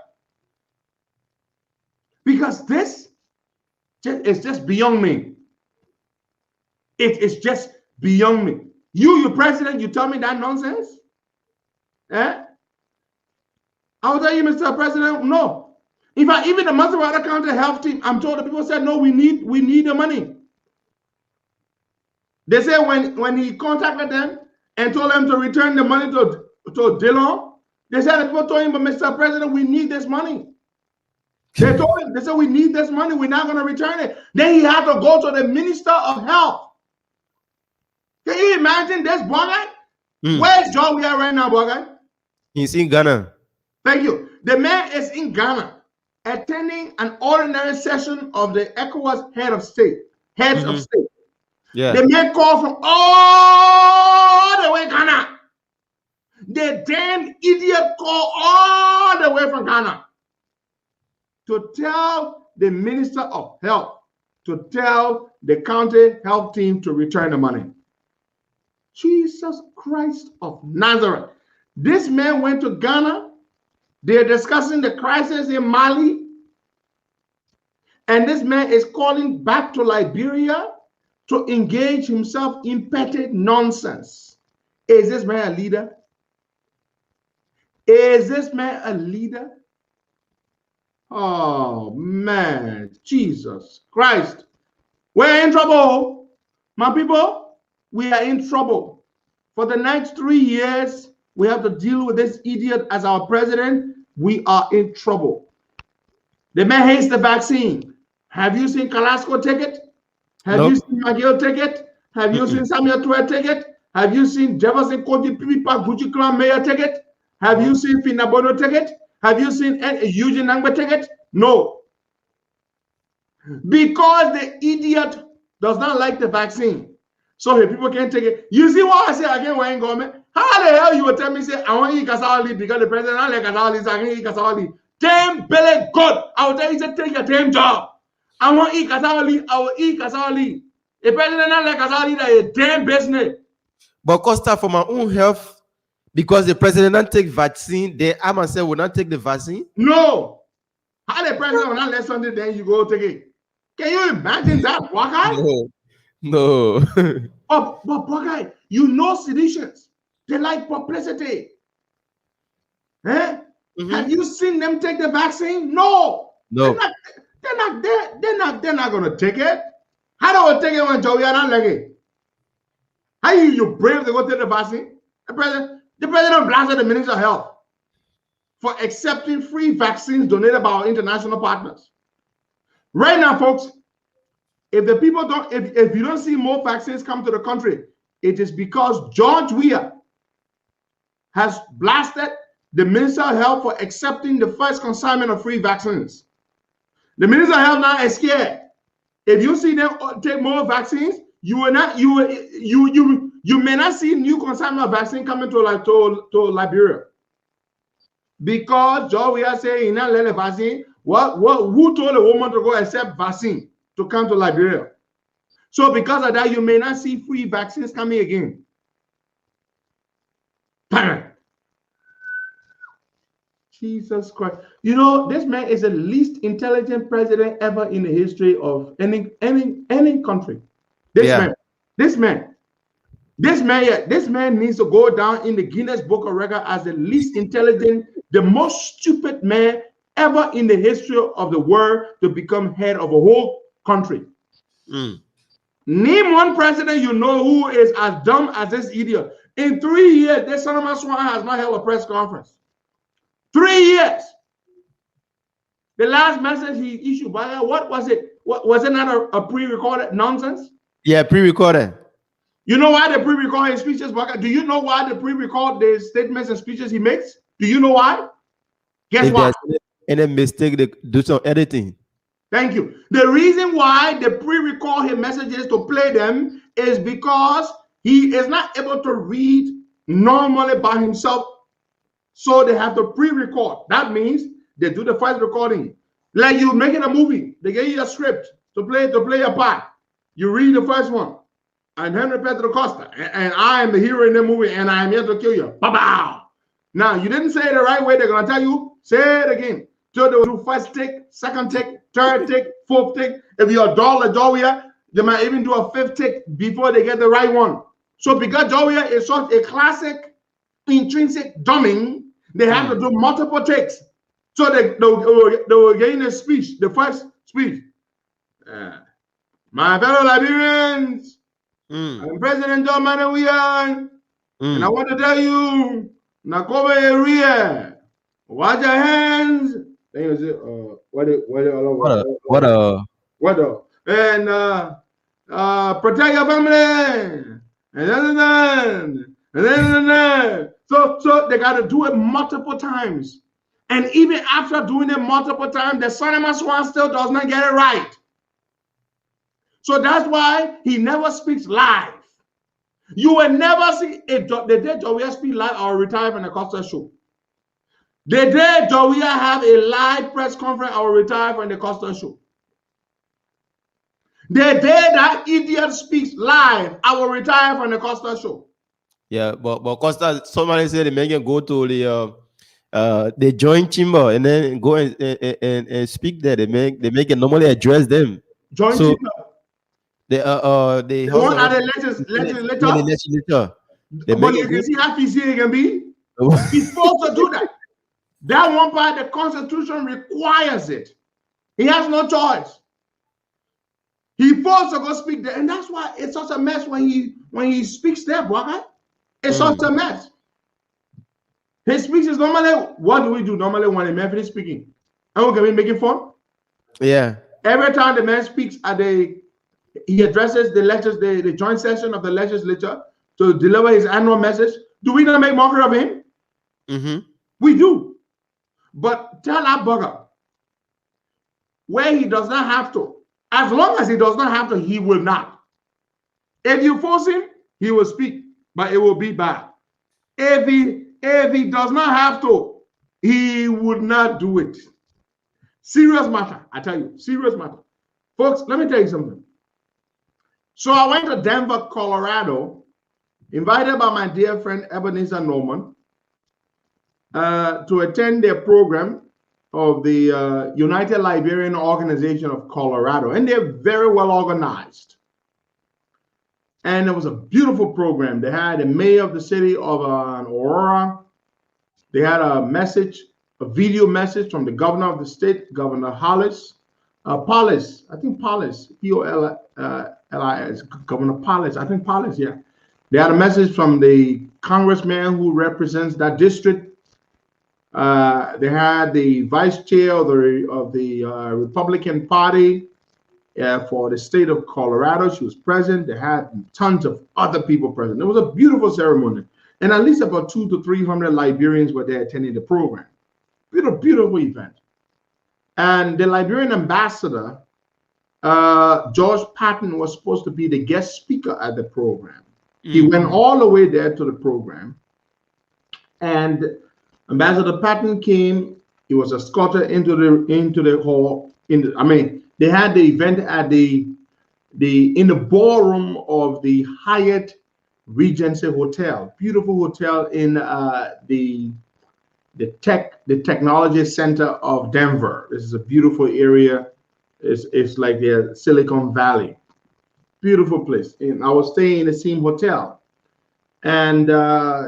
Because this is just beyond me. It is just beyond me. You president, you tell me that nonsense? I will tell you, Mr. President, no. In fact, even the Maserati County Health Team, I'm told the people said, no, we need the money. They said when he contacted them and told them to return the money to Dillon, they said the people told him, but Mr. President, we need this money. They told him, they said, we need this money, we're not going to return it. Then he had to go to the Minister of Health. Can you imagine this, Bogan? Where's John we are right now, Bogan? He's in Ghana. Thank you. The man is in Ghana, attending an ordinary session of the ECOWAS heads of state. Yeah. The man called from all the way Ghana. The damn idiot called all the way from Ghana to tell the Minister of Health, to tell the county health team to return the money. Jesus Christ of Nazareth. This man went to Ghana. They're discussing the crisis in Mali. And this man is calling back to Liberia to engage himself in petty nonsense. Is this man a leader? Is this man a leader? Oh, man. Jesus Christ. We're in trouble. My people, we are in trouble. For the next 3 years, we have to deal with this idiot as our president. We are in trouble. The man hates the vaccine. Have you seen Carrasco take it? Have you seen McGill take it? Have you seen Samuel Tuer take it? Have you seen Jefferson County Pipa Gucci Clan Mayor take it? Have you seen Finabono take it? Have you seen Eugene Nangba take it? No. Because the idiot does not like the vaccine. So the people can't take it. You see what I say again when government? How the hell you will tell me say I want to eat Kasawali because the president not like Kasawali, so I can eat Kasawali. Damn belly God. I will tell you to take your damn job. I want to eat Kasawali, I will eat Kasawali. The president not like Kasawali, that is damn business. But Costa, for my own health, because the president not take vaccine, the I myself will not take the vaccine. No. How the president will not let something, then you go take it. Can you imagine that, Waka? No. But Waka, you know seditions. They like publicity. Eh? Have you seen them take the vaccine? No. No. They're not gonna take it. How do we take it when Joey not like it? How you brave to go take the vaccine? The president blasted the Minister of Health for accepting free vaccines donated by our international partners. Right now, folks, if the people don't, if you don't see more vaccines come to the country, it is because George Weah has blasted the Minister of Health for accepting the first consignment of free vaccines. The Minister of Health now is scared. If you see them take more vaccines, you will not, you may not see new consignment of vaccine coming to Liberia. Because George Weah say he not let the vaccine. Who told a woman to go accept vaccine to come to Liberia? So because of that, you may not see free vaccines coming again. Jesus Christ. You know, this man is the least intelligent president ever in the history of any country. This man needs to go down in the Guinness Book of Records as the least intelligent, the most stupid man ever in the history of the world to become head of a whole country. Name one president you know who is as dumb as this idiot. In 3 years, this son of my swan has not held a press conference. 3 years. The last message he issued, by what was it? Was it not a pre-recorded nonsense? Yeah, pre-recorded. You know why they pre-record his speeches? Do you know why they pre-record the statements and speeches he makes? Do you know why? Guess why? Any mistake, they do some editing. Thank you. The reason why they pre-record his messages to play them is because he is not able to read normally by himself. So they have to pre-record. That means they do the first recording. Like you making a movie. They give you a script to play a part. You read the first one. I'm Henry Pedro Costa, and I am the hero in the movie, and I am here to kill you. Ba-bow. Now, you didn't say it the right way. They're going to tell you, say it again. So they will do first take, second take, third take, fourth take. If you're a doll like Jovia, they might even do a fifth take before they get the right one. So because Jovia is such a classic intrinsic dumbing, they have to do multiple takes. So they will get in a speech, the first speech. My fellow Liberians, I'm President John Manawian, and I want to tell you, Nakoba area, watch your hands. Then you say, and protect your family, and then. So they got to do it multiple times, and even after doing it multiple times, the son of my swan still does not get it right. So that's why he never speaks live. You will never see if the day Jovia speak live or retire from the Costa Show. The day Jovia have a live press conference or retire from the Costa Show. The day that idiot speaks live, I will retire from the Costa Show. Yeah, but Costa, somebody said they make him go to the joint chamber and then go and speak there. They make it normally address them. Joint chamber. The one at the legislature. But you can see how easy it can be. He's supposed to do that. That one part, the Constitution requires it. He has no choice. He forced to go speak there, and that's why it's such a mess when he speaks there, boy. It's such a mess. His speech is normally, what do we do normally when a man finishes speaking? And we can be making fun. Yeah. Every time the man speaks at the he addresses the joint session of the legislature to deliver his annual message. Do we not make mockery of him? Mm-hmm. We do. But tell that bugger where he does not have to. As long as he does not have to, he will not. If you force him, he will speak, but it will be bad. If he does not have to, he would not do it. Serious matter, I tell you, serious matter. Folks, let me tell you something. So I went to Denver, Colorado, invited by my dear friend Ebenezer Norman to attend their program of the United Liberian Organization of Colorado. And they're very well organized. And it was a beautiful program. They had a mayor of the city of Aurora. They had a message, a video message from the governor of the state, Governor Hollis. Paulis, I think Paulis, P-O-L-I-S, Governor Paulis, I think Paulis, yeah. They had a message from the congressman who represents that district. They had the vice chair of the Republican Party for the state of Colorado. She was present. They had tons of other people present. It was a beautiful ceremony. And at least about 200 to 300 Liberians were there attending the program. Beautiful, beautiful event. And the Liberian ambassador, George Patton, was supposed to be the guest speaker at the program. He went all the way there to the program. And Ambassador Patton came. He was escorted into the hall. They had the event at in the ballroom of the Hyatt Regency Hotel, beautiful hotel in the technology center of Denver. This is a beautiful area. It's like the Silicon Valley, beautiful place. And I was staying in the same hotel, and I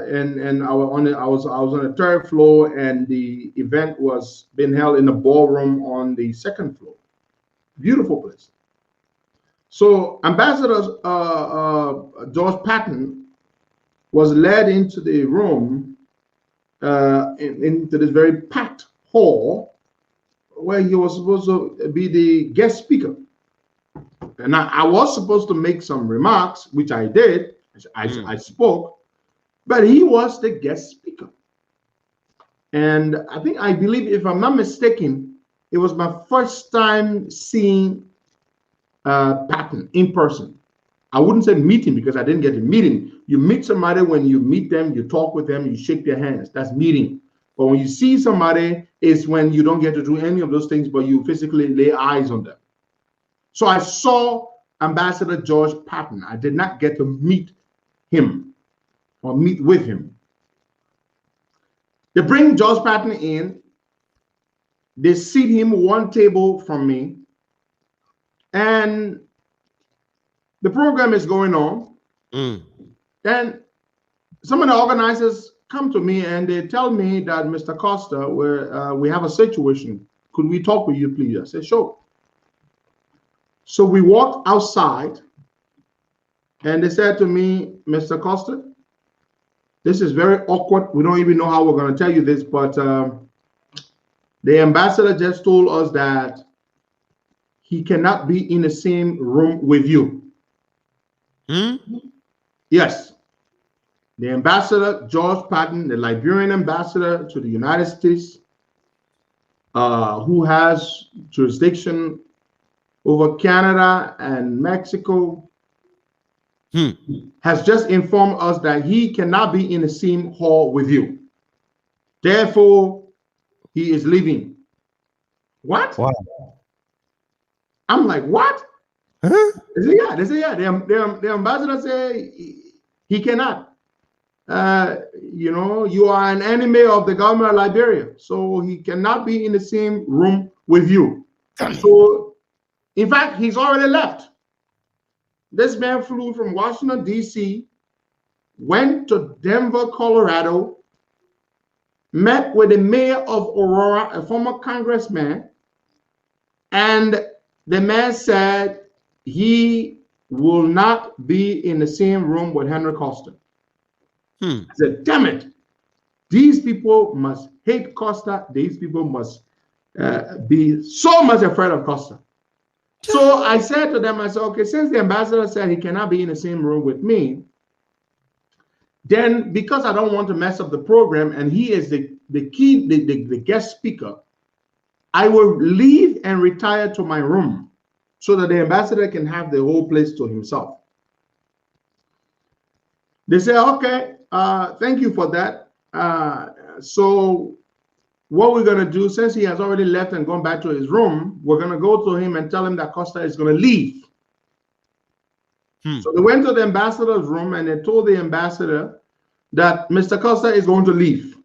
was on the third floor, and the event was being held in the ballroom on the second floor. Beautiful place. So Ambassador George Patton was led into the room, into this very packed hall, where he was supposed to be the guest speaker. And I was supposed to make some remarks, which I did. I spoke, but he was the guest speaker. And I believe, if I'm not mistaken, it was my first time seeing Patton in person. I wouldn't say meeting, because I didn't get to meet him. You meet somebody, when you meet them, you talk with them, you shake their hands. That's meeting. But when you see somebody, is when you don't get to do any of those things, but you physically lay eyes on them. So I saw Ambassador George Patton. I did not get to meet him or meet with him. They bring George Patton in. They seat him one table from me. And the program is going on. Then some of the organizers come to me and they tell me that, Mr. Costa, we have a situation. Could we talk with you, please? I said, sure. So we walked outside, and they said to me, Mr. Costa, this is very awkward. We don't even know how we're going to tell you this, but the ambassador just told us that he cannot be in the same room with you. Yes. The ambassador, George Patton, the Liberian ambassador to the United States, who has jurisdiction over Canada and Mexico, has just informed us that he cannot be in the same hall with you. Therefore, he is leaving. What? Wow. I'm like, what? Huh? They say, yeah. They say, yeah. The ambassador say he cannot. You are an enemy of the government of Liberia, so he cannot be in the same room with you. So, in fact, he's already left. This man flew from Washington, D.C., went to Denver, Colorado, met with the mayor of Aurora, a former congressman, and the man said he will not be in the same room with Henry Costa. I said, damn it. These people must hate Costa. These people must be so much afraid of Costa. So I said to them, I said, okay, since the ambassador said he cannot be in the same room with me, then because I don't want to mess up the program and he is the guest speaker, I will leave and retire to my room so that the ambassador can have the whole place to himself. They say, okay, thank you for that. So what we're going to do, since he has already left and gone back to his room, we're going to go to him and tell him that Costa is going to leave. So they went to the ambassador's room and they told the ambassador that Mr. Costa is going to leave.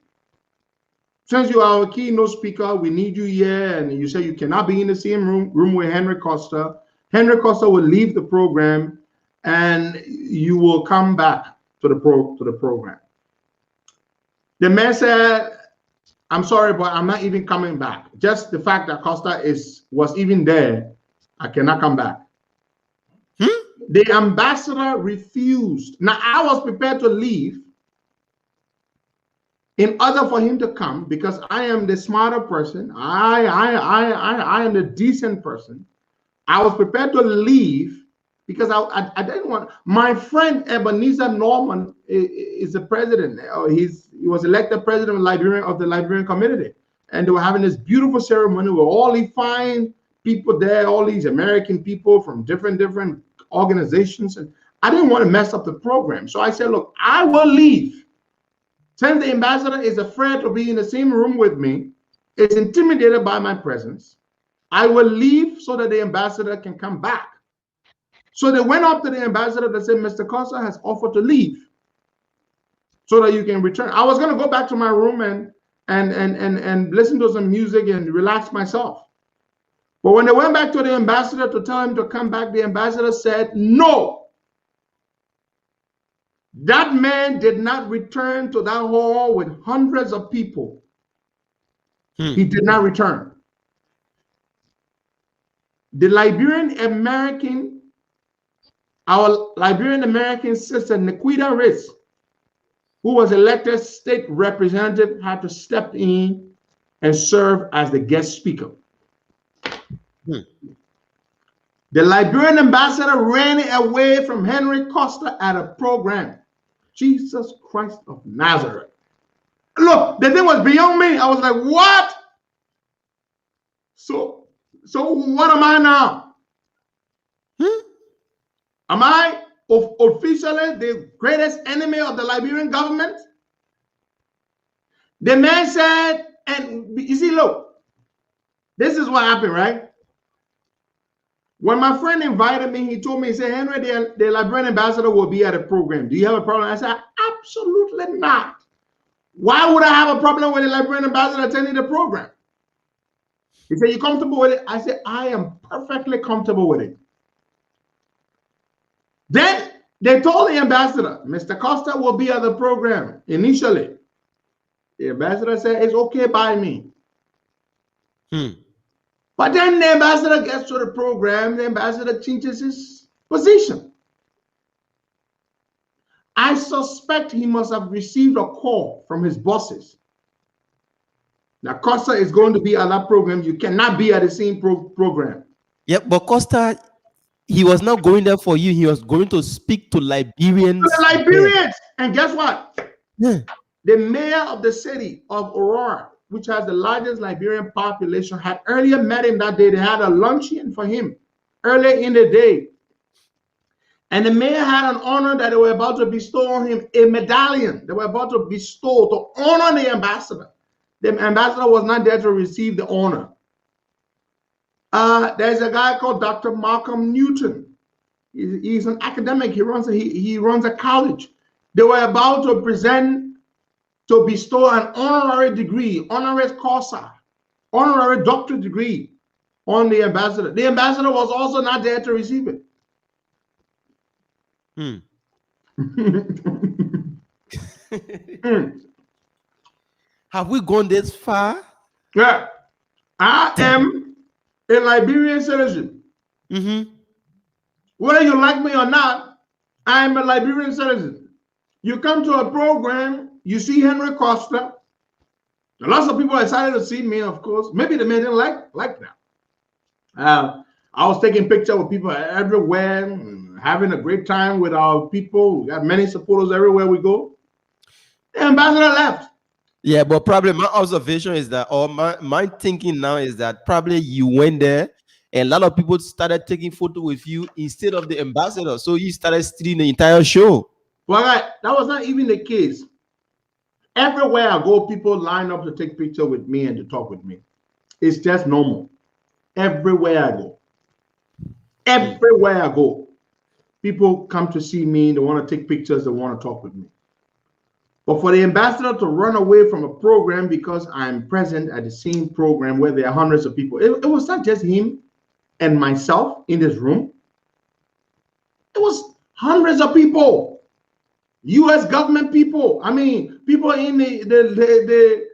Since you are a keynote speaker, we need you here, and you say you cannot be in the same room with Henry Costa. Henry Costa will leave the program, and you will come back to the program. The man said, "I'm sorry, but I'm not even coming back. Just the fact that Costa was even there, I cannot come back." The ambassador refused. Now I was prepared to leave in order for him to come, because I am the smarter person. I am the decent person. I was prepared to leave because I didn't want. My friend Ebenezer Norman is the president. He was elected president of the Liberian community, and they were having this beautiful ceremony with all these fine people there, all these American people from different organizations, and I didn't want to mess up the program. So I said, look, I will leave. Since the ambassador is afraid to be in the same room with me, is intimidated by my presence, I will leave so that the ambassador can come back. So they went up to the ambassador and said, Mr. Costa has offered to leave so that you can return. I was going to go back to my room and listen to some music and relax myself. But when they went back to the ambassador to tell him to come back, the ambassador said, no. That man did not return to that hall with hundreds of people. He did not return. The our Liberian American sister, Nikita Riz, who was elected state representative, had to step in and serve as the guest speaker. The Liberian ambassador ran away from Henry Costa at a program. Jesus Christ of Nazareth. Look, the thing was beyond me. I was like, what? So what am I now? Am I officially the greatest enemy of the Liberian government? The man said, and you see, look, this is what happened, right? When my friend invited me, he told me, he said, Henry, the Liberian ambassador will be at a program. Do you have a problem? I said, absolutely not. Why would I have a problem with the Liberian ambassador attending the program? He said, you comfortable with it? I said, I am perfectly comfortable with it. Then they told the ambassador, Mr. Costa will be at the program initially. The ambassador said, it's okay by me. But then the ambassador gets to the program, the ambassador changes his position. I suspect he must have received a call from his bosses. Now, Costa is going to be at that program. You cannot be at the same program. Yeah, but Costa, he was not going there for you. He was going to speak to Liberians. To the Liberians. And guess what? Yeah. The mayor of the city of Aurora, which has the largest Liberian population, had earlier met him that day. They had a luncheon for him earlier in the day. And the mayor had an honor that they were about to bestow on him, a medallion. They were about to bestow to honor the ambassador. The ambassador was not there to receive the honor. There's a guy called Dr. Malcolm Newton. He's an academic. He runs a college. They were about to bestow an honorary degree, honoris causa, honorary doctorate degree on the ambassador. The ambassador was also not there to receive it. Have we gone this far? Yeah. I am a Liberian citizen. Whether you like me or not, I am a Liberian citizen. You come to a program, you see Henry Costa. Lots of people are excited to see me, of course. Maybe the man didn't like that. I was taking pictures with people everywhere, having a great time with our people. We got many supporters everywhere we go. The ambassador left. Yeah, but probably my observation is that, or my thinking now is that probably you went there and a lot of people started taking photo with you instead of the ambassador. So you started stealing the entire show. Well, that was not even the case. Everywhere I go, people line up to take picture with me and to talk with me. It's just normal. Everywhere I go. Everywhere I go. People come to see me, they want to take pictures, they want to talk with me. But for the ambassador to run away from a program because I'm present at the same program where there are hundreds of people, it was not just him and myself in this room. It was hundreds of people, U.S. government people. I mean, people in the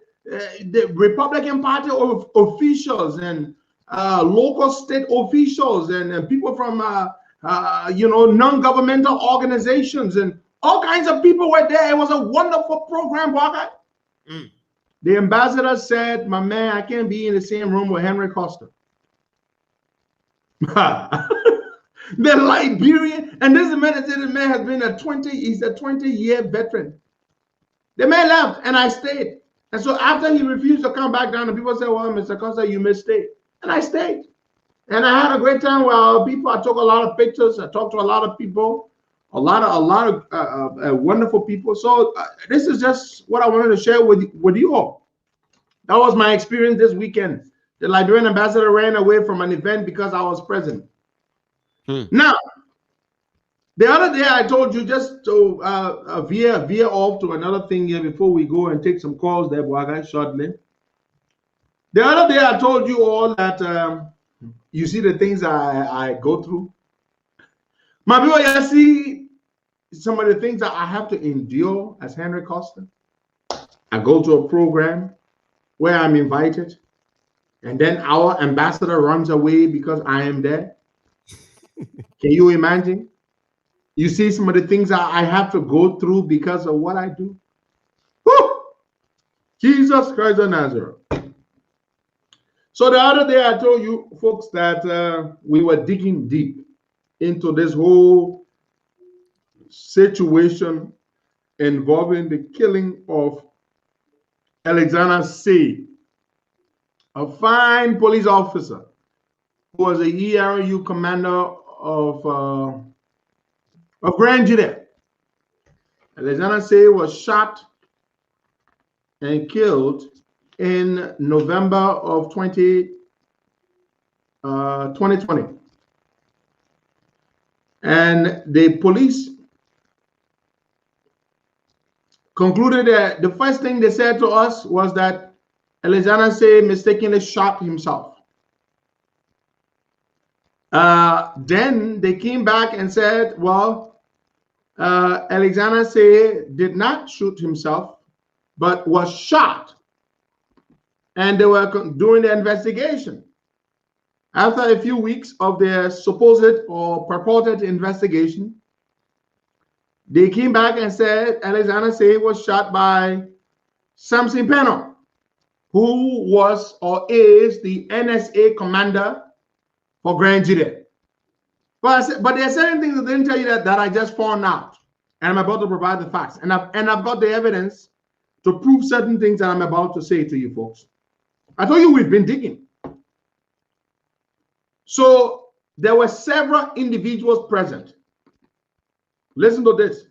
Republican Party officials and local state officials and people from non-governmental organizations and all kinds of people were there. It was a wonderful program, Waka. The ambassador said, my man, I can't be in the same room with Henry Costa. The Liberian, and this man said the man has been he's a 20-year veteran. The man left and I stayed. And so after he refused to come back down, and people said, well, Mr. Costa, you may stay. And I stayed. And I had a great time with our people. I took a lot of pictures. I talked to a lot of people. A lot of wonderful people. So this is just what I wanted to share with you all. That was my experience this weekend. The Liberian ambassador ran away from an event because I was present. Now, the other day I told you just to veer off to another thing here before we go and take some calls there, Bwaga, shortly. The other day I told you all that you see the things I go through. My people, you see some of the things that I have to endure as Henry Costa. I go to a program where I'm invited, and then our ambassador runs away because I am there. Can you imagine? You see some of the things that I have to go through because of what I do. Woo! Jesus Christ of Nazareth. So the other day I told you folks that we were digging deep into this whole situation involving the killing of Alexander Say, a fine police officer who was a ERU commander of Grand Judah. Alexander Say was shot and killed in November of 2020. And the police concluded that the first thing they said to us was that Alexander Say mistakenly shot himself. Then they came back and said, well, Alexander Say did not shoot himself, but was shot. And they were doing the investigation. After a few weeks of their supposed or purported investigation, they came back and said Alexander Say was shot by Samson Peno, who was or is the NSA commander for Grand Judah. But there are certain things that they didn't tell you that I just found out, and I'm about to provide the facts, and I've got the evidence to prove certain things that I'm about to say to you folks. I told you we've been digging. So there were several individuals present. Listen to this.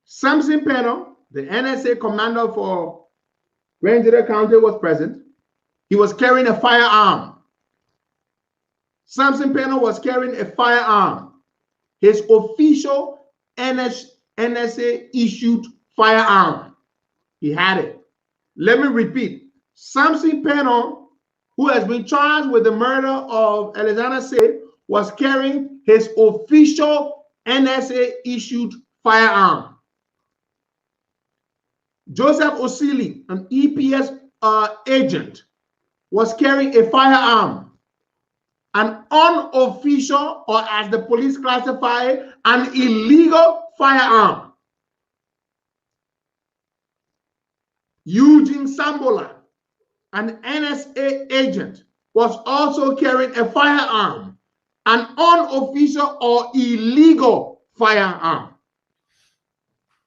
Samson Peno, the NSA commander for Grand Judah County, was present. He was carrying a firearm. Samson Peno was carrying a firearm. His official NSA issued firearm. He had it. Let me repeat. Samson Peno, who has been charged with the murder of Alexander Say, was carrying his official NSA issued firearm. Joseph Osili, an EPS agent, was carrying a firearm, an unofficial, or as the police classify it, an illegal firearm. Eugene Sambola, an NSA agent, was also carrying a firearm, an unofficial or illegal firearm.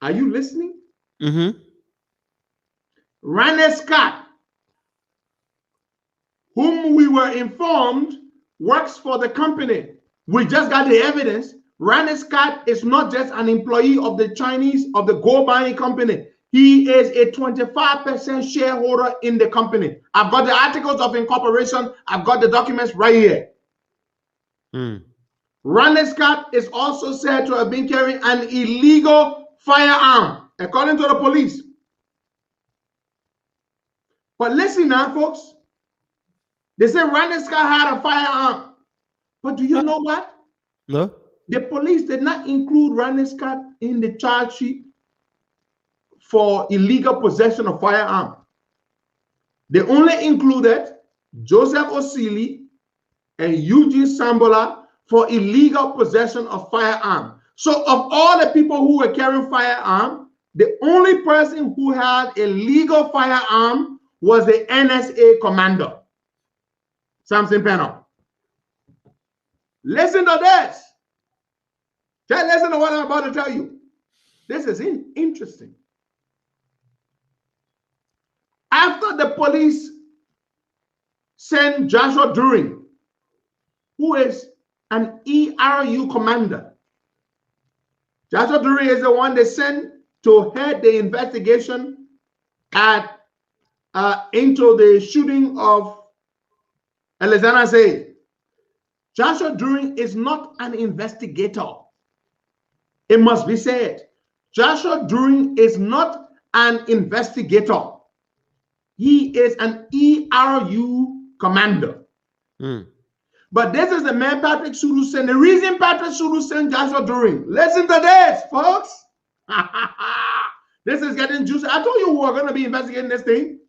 Are you listening? Mm-hmm. Randy Scott, whom we were informed works for the company. We just got the evidence. Randy Scott is not just an employee of the gold mining company. He is a 25% shareholder in the company. I've got the articles of incorporation. I've got the documents right here. Randy Scott is also said to have been carrying an illegal firearm, according to the police. But listen now, folks. They say Randy Scott had a firearm. But do you know what? No. The police did not include Randy Scott in the charge sheet for illegal possession of firearm. They only included Joseph Osili and Eugene Sambola for illegal possession of firearm. So of all the people who were carrying firearm, the only person who had a legal firearm was the NSA commander, Samson Penner. Listen to this. Just listen to what I'm about to tell you. This is interesting. After the police sent Joshua During, who is an ERU commander. Joshua During is the one they sent to head the investigation into the shooting of Alexander Say. Joshua During is not an investigator. It must be said. Joshua During is not an investigator. He is an ERU commander. But this is the man Patrick Sulu sent. The reason Patrick Sulu sent Joshua During. Listen to this, folks. This is getting juicy. I told you who are going to be investigating this thing.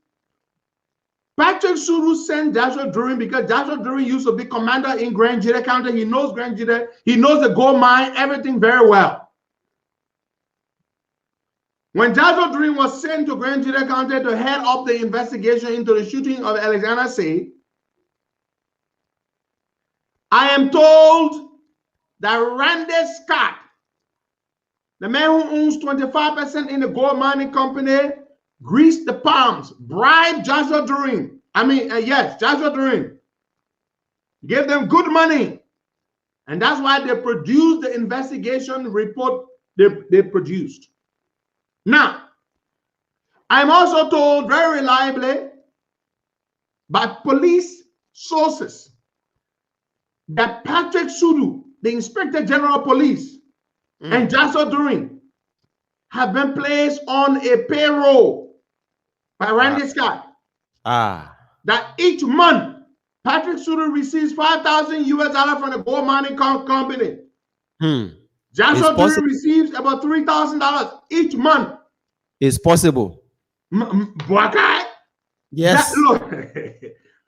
Patrick Sulu sent Joshua During because Joshua During used to be commander in Grand Jita County. He knows Grand Jita. He knows the gold mine, everything very well. When Joshua During was sent to Grand Jita County to head up the investigation into the shooting of Alexander Say, I am told that Randy Scott, the man who owns 25% in the gold mining company, greased the palms, bribed Joshua During. Joshua During. Gave them good money. And that's why they produced the investigation report they produced. Now, I'm also told very reliably by police sources that Patrick Sulu, the Inspector General of Police, and Joshua During have been placed on a payroll by Randy Scott. That each month, Patrick Sulu receives $5,000 from the gold mining company. Joshua During receives about $3,000 each month. It's possible. Yes.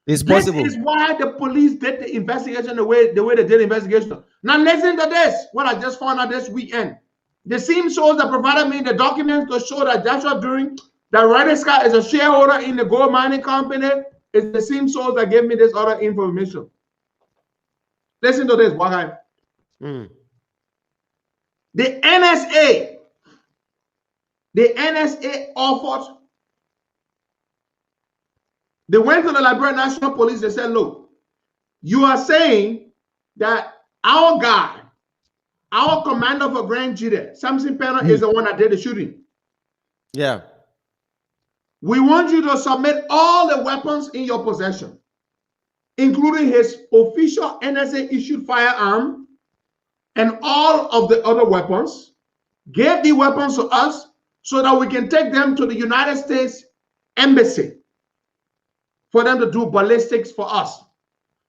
It's possible. This is why the police did the investigation the way they did the investigation. Now listen to this, what I just found out this weekend. The same source that provided me the documents to show that Joshua During, that Randy Scott is a shareholder in the gold mining company, is the same source that gave me this other information. Listen to this, Wagai. The NSA offered. They went to the Liberia National Police. They said, look, you are saying that our guy, our commander for Grand Jita, Samson Penner, is the one that did the shooting. Yeah. We want you to submit all the weapons in your possession, including his official NSA-issued firearm and all of the other weapons. Give the weapons to us so that we can take them to the United States Embassy for them to do ballistics for us.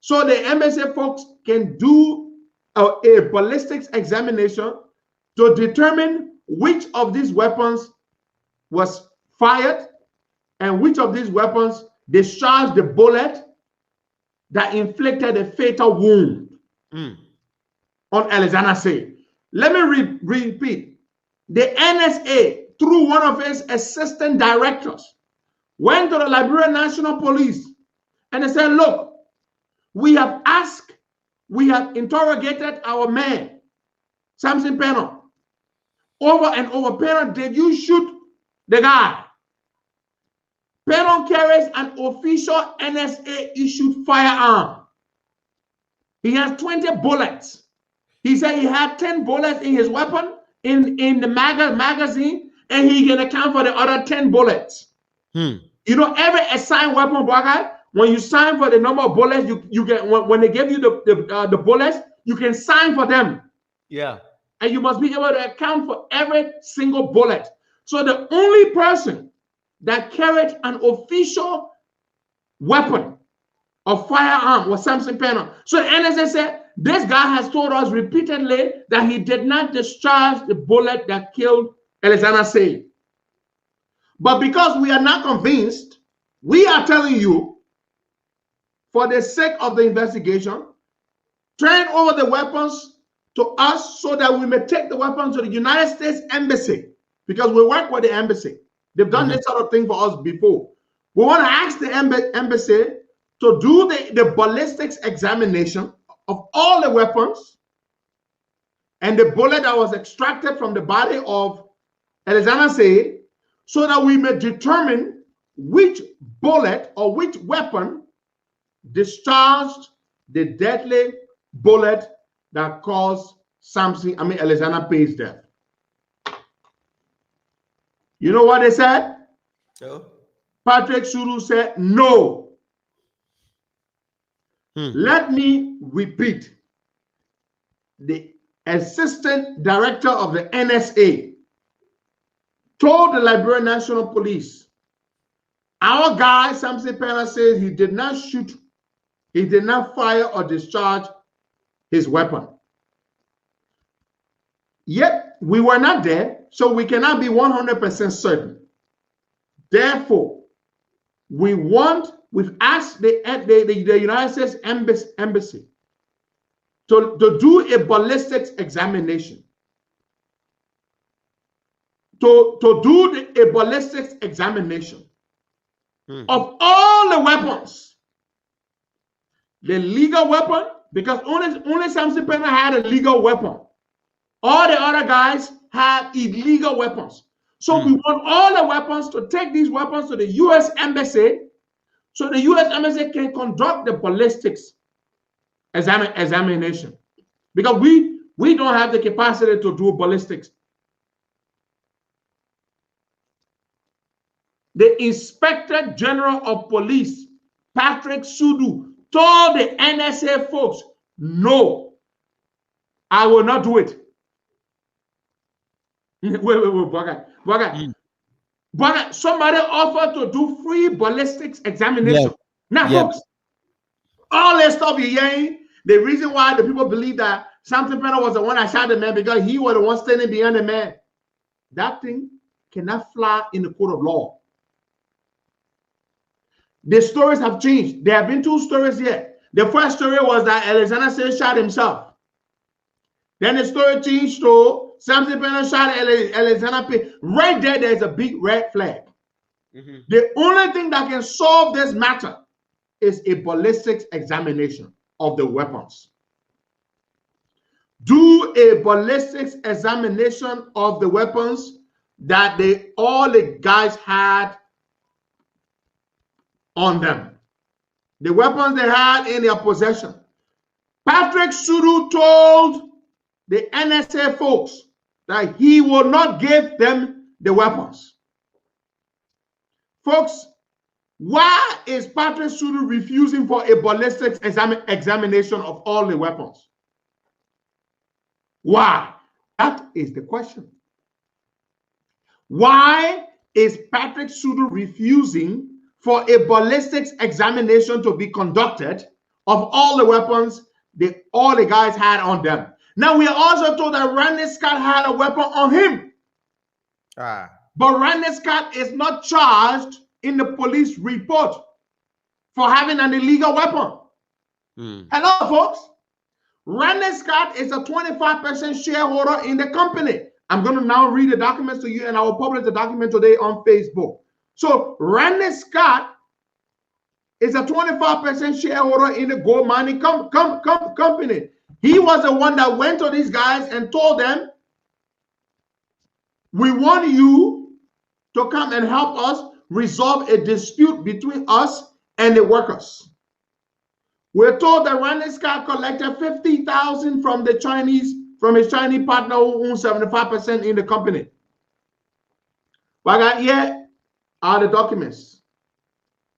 So the embassy folks can do a ballistics examination to determine which of these weapons was fired and which of these weapons discharged the bullet that inflicted a fatal wound on Alexander Say. Let me repeat. The NSA, through one of its assistant directors, went to the Liberia National Police and they said, look, We have asked, we have interrogated our man, Samson Pennon, over and over. Pennon, did you shoot the guy? Pennon carries an official NSA issued firearm. He has 20 bullets. He said he had 10 bullets in his weapon in the magazine, and he can account for the other 10 bullets. You know, every assigned weapon, guy, when you sign for the number of bullets, you get when they give you the bullets, you can sign for them. Yeah. And you must be able to account for every single bullet. So the only person that carried an official weapon or firearm was Samson Pennon. So the NSA said, this guy has told us repeatedly that he did not discharge the bullet that killed Alexander Say. But because we are not convinced, we are telling you, for the sake of the investigation, turn over the weapons to us so that we may take the weapons to the United States Embassy, because we work with the embassy. They've done this sort of thing for us before. We want to ask the embassy to do the ballistics examination of all the weapons and the bullet that was extracted from the body of Alexander Say, so that we may determine which bullet or which weapon discharged the deadly bullet that caused Alexander Payne's death. You know what they said? No. Patrick Suru said no. Let me repeat. The assistant director of the NSA told the Liberian National Police, our guy, Samson Pennon, says he did not shoot, he did not fire or discharge his weapon. Yet, we were not there, so we cannot be 100% certain. Therefore, we've asked the United States Embassy to do a ballistics examination. To do a ballistics examination of all the weapons. The legal weapon, because only Samson Pennon had a legal weapon. All the other guys had illegal weapons. So we want all the weapons to take these weapons to the U.S. Embassy, so the U.S. Embassy can conduct the ballistics examination. Because we don't have the capacity to do ballistics. The Inspector General of Police, Patrick Sudu, told the NSA folks, no, I will not do it. Wait, but somebody offered to do free ballistics examination. Now, folks, all that stuff you're hearing, the reason why the people believe that Samson Pennon was the one that shot the man because he was the one standing behind the man, that thing cannot fly in the court of law. The stories have changed. There have been two stories here. The first story was that Alexander Say shot himself. Then the story changed to Samson Pennon shot Alexander Payne. Right there, there's a big red flag. The only thing that can solve this matter is a ballistics examination of the weapons. Do a ballistics examination of the weapons that all the guys had on them. The weapons they had in their possession. Patrick Sudu told the NSA folks that he will not give them the weapons. Folks, why is Patrick Sudu refusing for a ballistics examination of all the weapons? Why? That is the question. Why is Patrick Sudu refusing for a ballistics examination to be conducted of all the weapons all the guys had on them? Now, we are also told that Randy Scott had a weapon on him. But Randy Scott is not charged in the police report for having an illegal weapon. Hello, folks. Randy Scott is a 25% shareholder in the company. I'm going to now read the documents to you, and I will publish the document today on Facebook. So Randy Scott is a 25% shareholder in the gold mining company. He was the one that went to these guys and told them, we want you to come and help us resolve a dispute between us and the workers. We're told that Randy Scott collected $50,000 from his Chinese partner who owns 75% in the company. What I got here are the documents.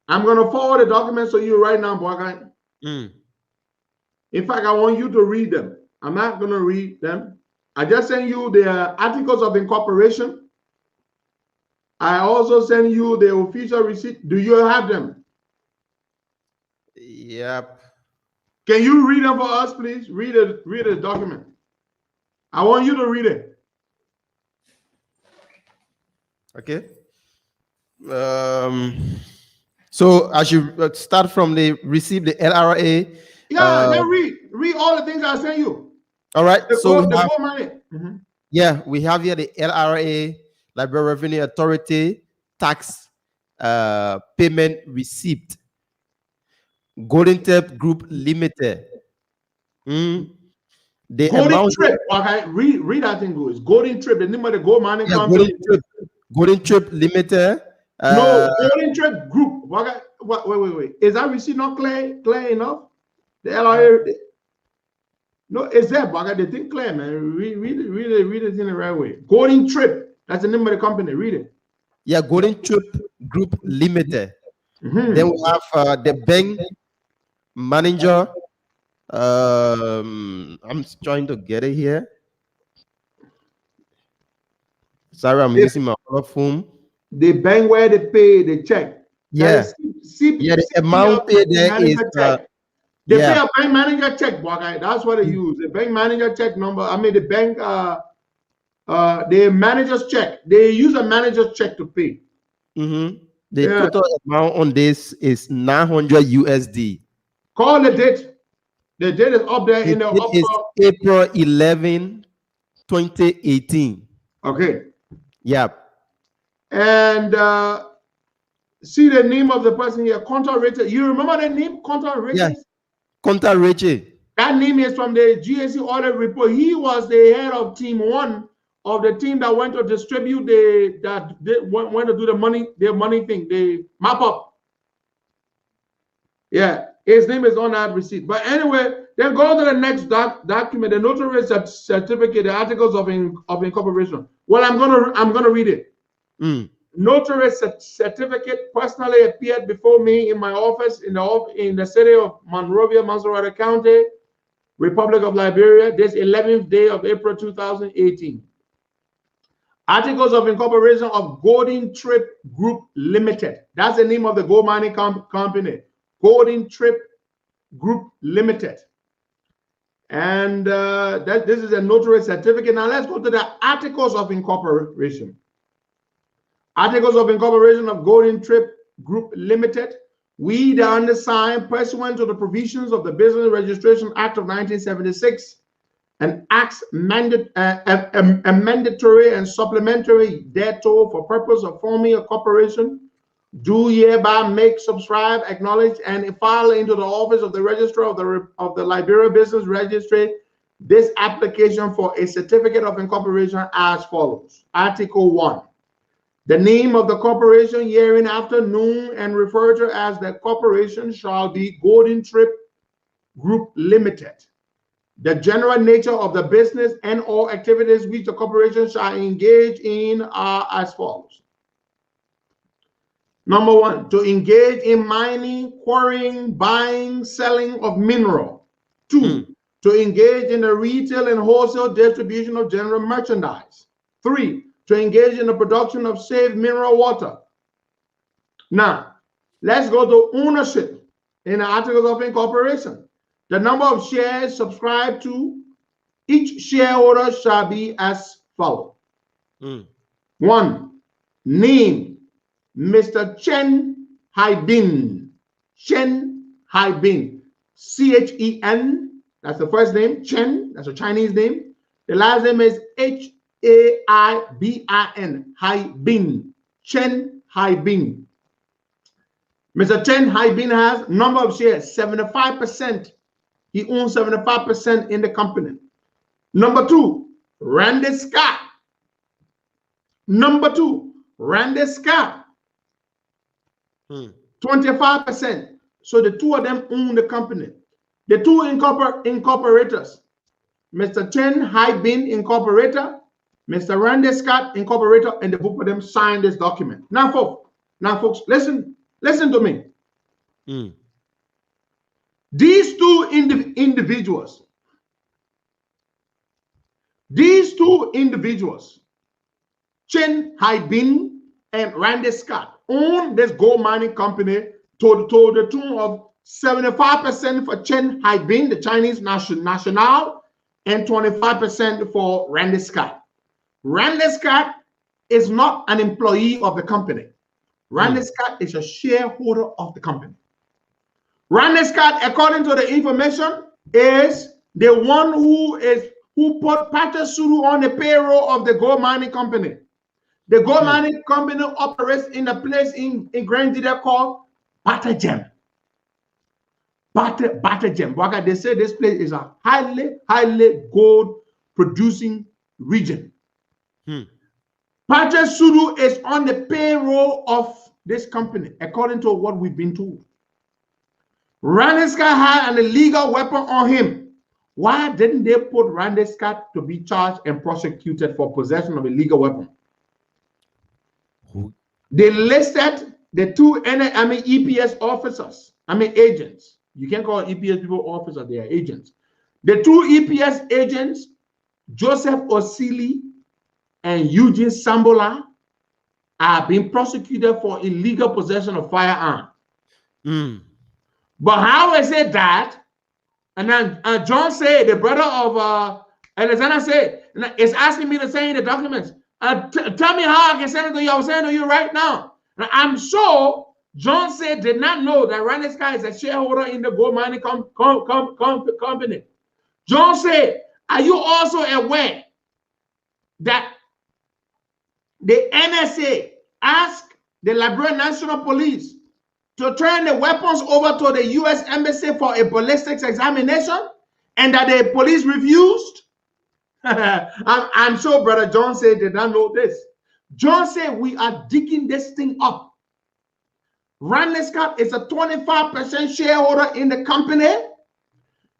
I'm going to forward the documents to you right now, boy. In fact, I want you to read them. I'm not going to read them. I just sent you the articles of incorporation. I also sent you the official receipt. Do you have them? Yep. Can you read them for us, please? Read the document. I want you to read it. Okay. So I should start from the receive the LRA. Yeah, then read all the things I sent you. All right. So The gold money. yeah, we have here the LRA, Liberia Revenue Authority, tax payment receipt. Golden Tape Group Limited. The Golden Trip. Okay, read that thing. It's Golden Trip. The name of the gold mining company. Golden Trip Limited. No, Golden Trip Group. Wait. Is that receipt not clear enough? The LRA. No, it's there, but they think clear, man. Read it in the right way. Golden Trip. That's the name of the company. Read it. Yeah, Golden Trip Group Limited. Then we have the bank manager. I'm trying to get it here. Sorry, I'm using my other phone. The bank where they pay the check. Yeah. The amount paid there is they pay a bank manager check, boy. That's what they use. The bank manager check number. I mean the bank the manager's check. They use a manager's check to pay. The total amount on this is 900 USD. Call the date. The date is up there in the upper. It is April 11, 2018. Okay. Yep. And see the name of the person here, Conta Richard. You remember the name, Conta Richard? Yes. Conta Richard. That name is from the GSC audit report. He was the head of team 1 of the team that went to distribute went to do their money thing, the map up. Yeah, his name is on that receipt. But anyway, then go to the next document, the notary certificate, the articles of incorporation. Well, I'm gonna read it. Notary certificate personally appeared before me in my office in the city of Monrovia, Montserrat County, Republic of Liberia, this 11th day of April 2018. Articles of incorporation of Golden Trip Group Limited. That's the name of the gold mining company. Golden Trip Group Limited. And this is a notary certificate. Now let's go to the articles of incorporation. Articles of incorporation of Golden Trip Group Limited. We, the undersigned, pursuant to the provisions of the Business Registration Act of 1976 and acts mandatory and supplementary thereto for purpose of forming a corporation, do hereby make, subscribe, acknowledge, and file into the office of the registrar of the Liberia Business Registry this application for a certificate of incorporation as follows. Article 1. The name of the corporation hereinafter known and referred to as the corporation shall be Golden Trip Group Limited. The general nature of the business and all activities which the corporation shall engage in are as follows. Number 1, to engage in mining, quarrying, buying, selling of mineral. 2, to engage in the retail and wholesale distribution of general merchandise. 3, to engage in the production of safe mineral water. Now, let's go to ownership in the articles of incorporation. The number of shares subscribed to each shareholder shall be as follows. 1, name, Mr. Chen Haibin. Chen Haibin. C-H-E-N. That's the first name. Chen. That's a Chinese name. The last name is H-A-I-B-I-N. Haibin. Chen Haibin. Mr. Chen Haibin has number of shares, 75%. He owns 75% in the company. Number two, Randy Scott. Number two, Randy Scott. 25%. So the two of them own the company. The two incorporators, Mr. Chen Haibin Incorporator, Mr. Randy Scott Incorporator, and the both of them signed this document. Now, folks, listen to me. These two individuals, Chen Haibin and Randy Scott, own this gold mining company to the tune of 75% for Chen Haibin, the Chinese national, and 25% for Randy Scott. Randy Scott is not an employee of the company. Randy Scott is a shareholder of the company. Randy Scott, according to the information, is the one who put Patrick Suru on the payroll of the gold mining company. The gold mining company operates in a place in Grand Dida called Batagem. Batagem. They say this place is a highly gold producing region. Patrick Suru is on the payroll of this company, according to what we've been told. Randy Scott had an illegal weapon on him. Why didn't they put Randy Scott to be charged and prosecuted for possession of a legal weapon? They listed the two EPS officers, agents. You can't call EPS people officers, they are agents. The two EPS agents, Joseph Osili and Eugene Sambola, are being prosecuted for illegal possession of firearm. But how is it that? And then John said, the brother of Alexander said, is asking me to send you the documents. Tell me how I can send it to you. I was sending to you right now. Now I'm sure John said did not know that Randy Scott is a shareholder in the gold mining company. John said, are you also aware that the NSA asked the Liberian National Police to turn the weapons over to the U.S. Embassy for a ballistics examination, and that the police refused? I'm sure Brother John said did not know this. John said we are digging this thing up. Randy Scott is a 25% shareholder in the company.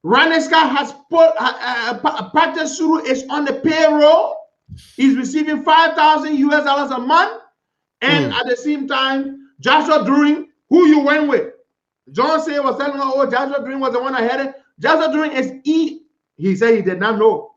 Randy Scott has put Patrick Suru is on the payroll. He's receiving $5,000 a month, and at the same time, Joshua During, who you went with, John said was telling her, oh, Joshua During was the one I had it. Joshua During is He said he did not know.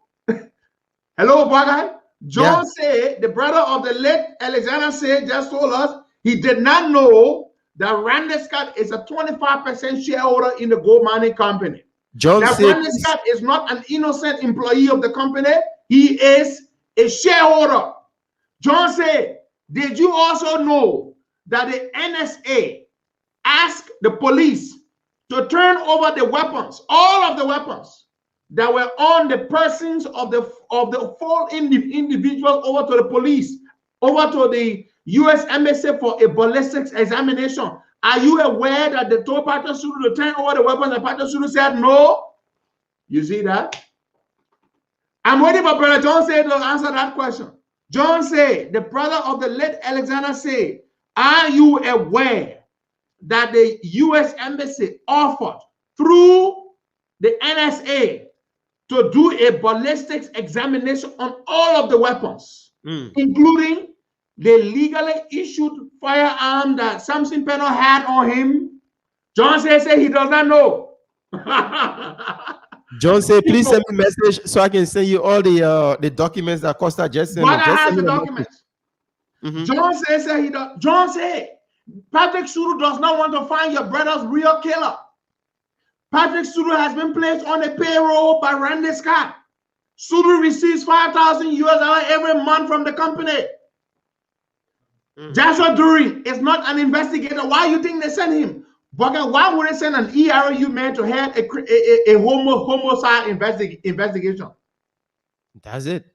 Hello, Bagay. John said, the brother of the late Alexander said, just told us, he did not know that Randy Scott is a 25% shareholder in the gold mining company. Randy Scott is not an innocent employee of the company. He is a shareholder. John said, did you also know that the NSA asked the police to turn over the weapons, all of the weapons that were on the persons of the four individuals over to the police, over to the U.S. Embassy for a ballistics examination? Are you aware that they told Patrick Suru to turn over the weapons and Patrick Suru said no? You see that? I'm waiting for Brother John said to answer that question. John said, the brother of the late Alexander said, are you aware that the U.S. Embassy offered through the NSA to do a ballistics examination on all of the weapons, including the legally issued firearm that Samson Penno had on him? John said he does not know. John said, please send me a message so I can send you all the documents that Costa just sent. Brother has the documents. John said John said Patrick Suru does not want to find your brother's real killer. Patrick Suru has been placed on a payroll by Randy Scott. Suru receives $5,000 every month from the company. Joshua During is not an investigator. Why do you think they sent him? But why would they send an ERU man to head a homicide investigation? That's it.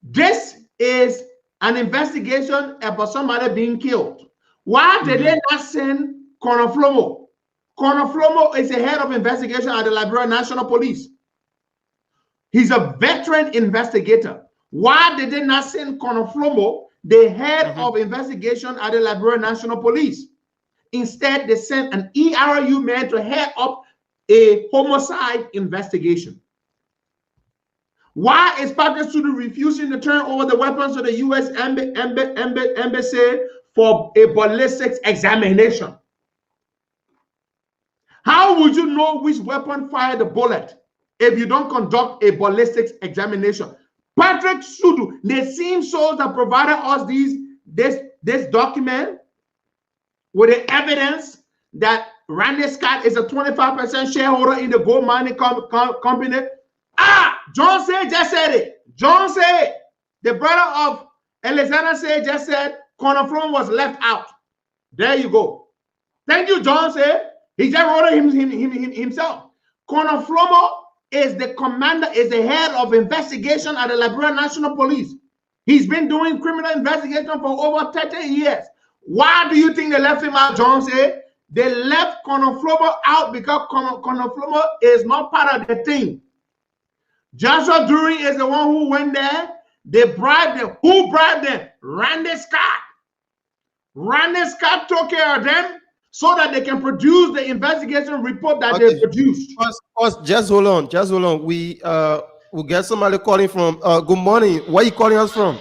This is an investigation about somebody being killed. Why did they not send Conor Flomo is the head of investigation at the Liberia National Police. He's a veteran investigator. Why did they not send Conor Flomo, the head of investigation at the Liberia National Police? Instead, they sent an ERU man to head up a homicide investigation. Why is Patrick Sulu refusing to turn over the weapons to the U.S. embassy for a ballistics examination? How would you know which weapon fired the bullet if you don't conduct a ballistics examination? Patrick Sulu, the same source that provided us this document with the evidence that Randy Scott is a 25% shareholder in the gold mining company. John Say just said it. John Say, the brother of Alexander Say, just said Conor Flomo was left out. There you go. Thank you, John Say. He just wrote it himself. Conor Flomo is the commander, is the head of investigation at the Liberia National Police. He's been doing criminal investigation for over 30 years. Why do you think they left him out, John Say? They left Conor Flomo out because Conor Flomo is not part of the team. Joshua Drury is the one who went there. They bribed them. Who bribed them? Randy Scott. Randy Scott took care of them so that they can produce the investigation report that they produced. Just hold on. Just hold on. We'll get somebody calling from. Good morning. Where are you calling us from?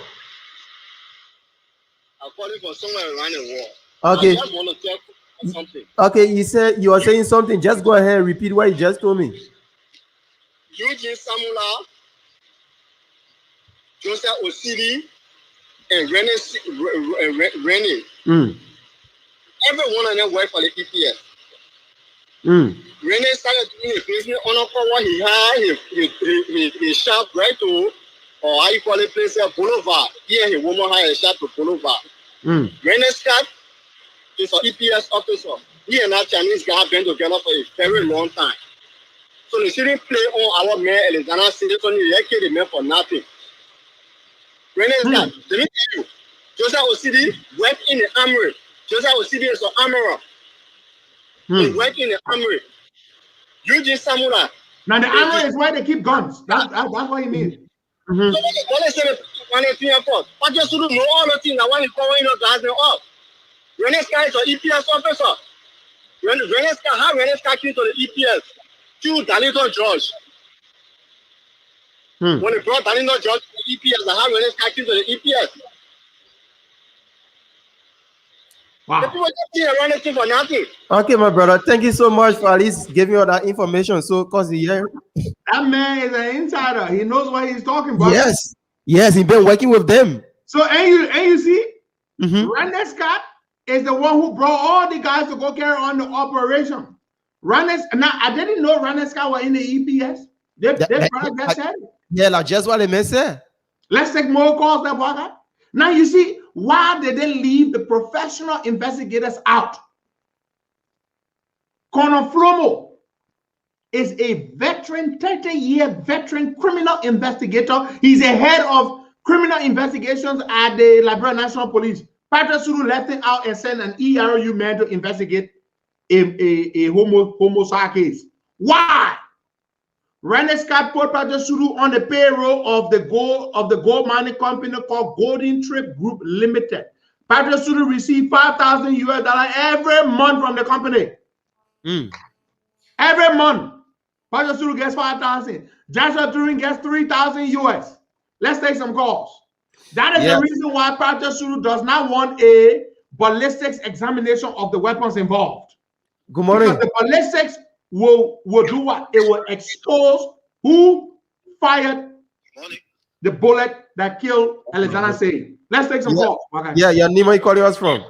I'm calling from somewhere around the world. Okay. I just want to tell you something. Okay, you are saying something. Just go ahead and repeat what you just told me. Eugene Samula, Joseph Osiri, and Rennie. Every one of them work for the EPS. Rennie started doing his business on what he had. He shop right to, or how you call it, place Boulevard. Here, he woman had a shop to Boulevard. Rennie Scott is an EPS officer. He and that Chinese guy have been together for a very long time. So they shouldn't play on our man Alexander City, so they kill the man for nothing. Rennie Scott, let me tell you, Joseph Osidi worked in the armory. Joseph Osidi is an armorer. He worked in the armory. Eugene Samula. Now the armory is where they keep guns. That's what he means. So what they say when they think about, but just to know all the things that when you covering up guys them up. Rennie Scott is an EPS officer. Rennie Scott, how Rennie Scott came to the EPS? To Danilo George. When they brought Danilo George to the EPS, the how Rennie Scott came to the EPS. Wow. The people just here running thing for nothing. Okay, my brother. Thank you so much for at least giving all that information. So, cause that man is an insider. He knows what he's talking about. Yes, he's been working with them. So, and you see, Randy Scott is the one who brought all the guys to go carry on the operation. Now I didn't know Randy Scott was in the EPS. They just said it. Yeah, like just what they said. Let's take more calls that walk. Now you see, why did they leave the professional investigators out? Conor Flomo is a veteran, 30-year veteran criminal investigator. He's a head of criminal investigations at the Liberia National Police. Patrick Sulu left him out and sent an ERU man to investigate a homicide case. Why? Randy Scott put Patrick Sulu on the payroll of the gold mining company called Golden Trip Group Limited. Patrick Sulu received $5,000 every month from the company. Every month, Patrick Sulu gets $5,000. Joshua Turing gets $3,000 Let's take some calls. That is the reason why Patrick Sulu does not want a ballistics examination of the weapons involved. Good morning. Because the ballistics will do what? It will expose who fired the bullet that killed Alexander Say. Let's take some calls. Okay. Yeah, Nima, you calling us from?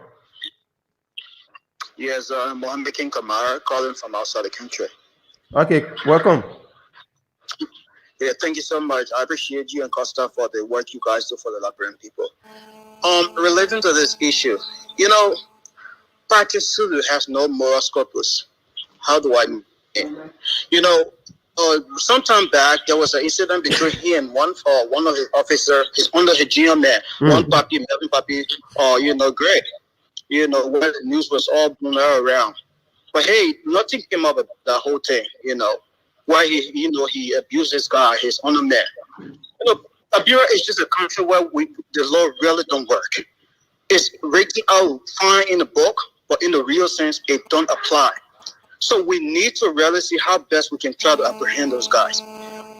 Yes, Mohammed King Kamara calling from outside the country. Okay, welcome. Yeah, thank you so much. I appreciate you and Costa for the work you guys do for the Liberian people. Relating to this issue, Patrick Sulu has no moral scruples. How do I mean? Sometime back there was an incident between he and one of his officers. He's under his GM man, one puppy, Melvin puppy, Greg. you know, when the news was all blown around. But hey, nothing came up about that whole thing, you know, why he abused this guy, his honor man. You know, Liberia is just a country where the law really don't work. It's written out fine in the book, but in the real sense, it don't apply. So we need to really see how best we can try to apprehend those guys.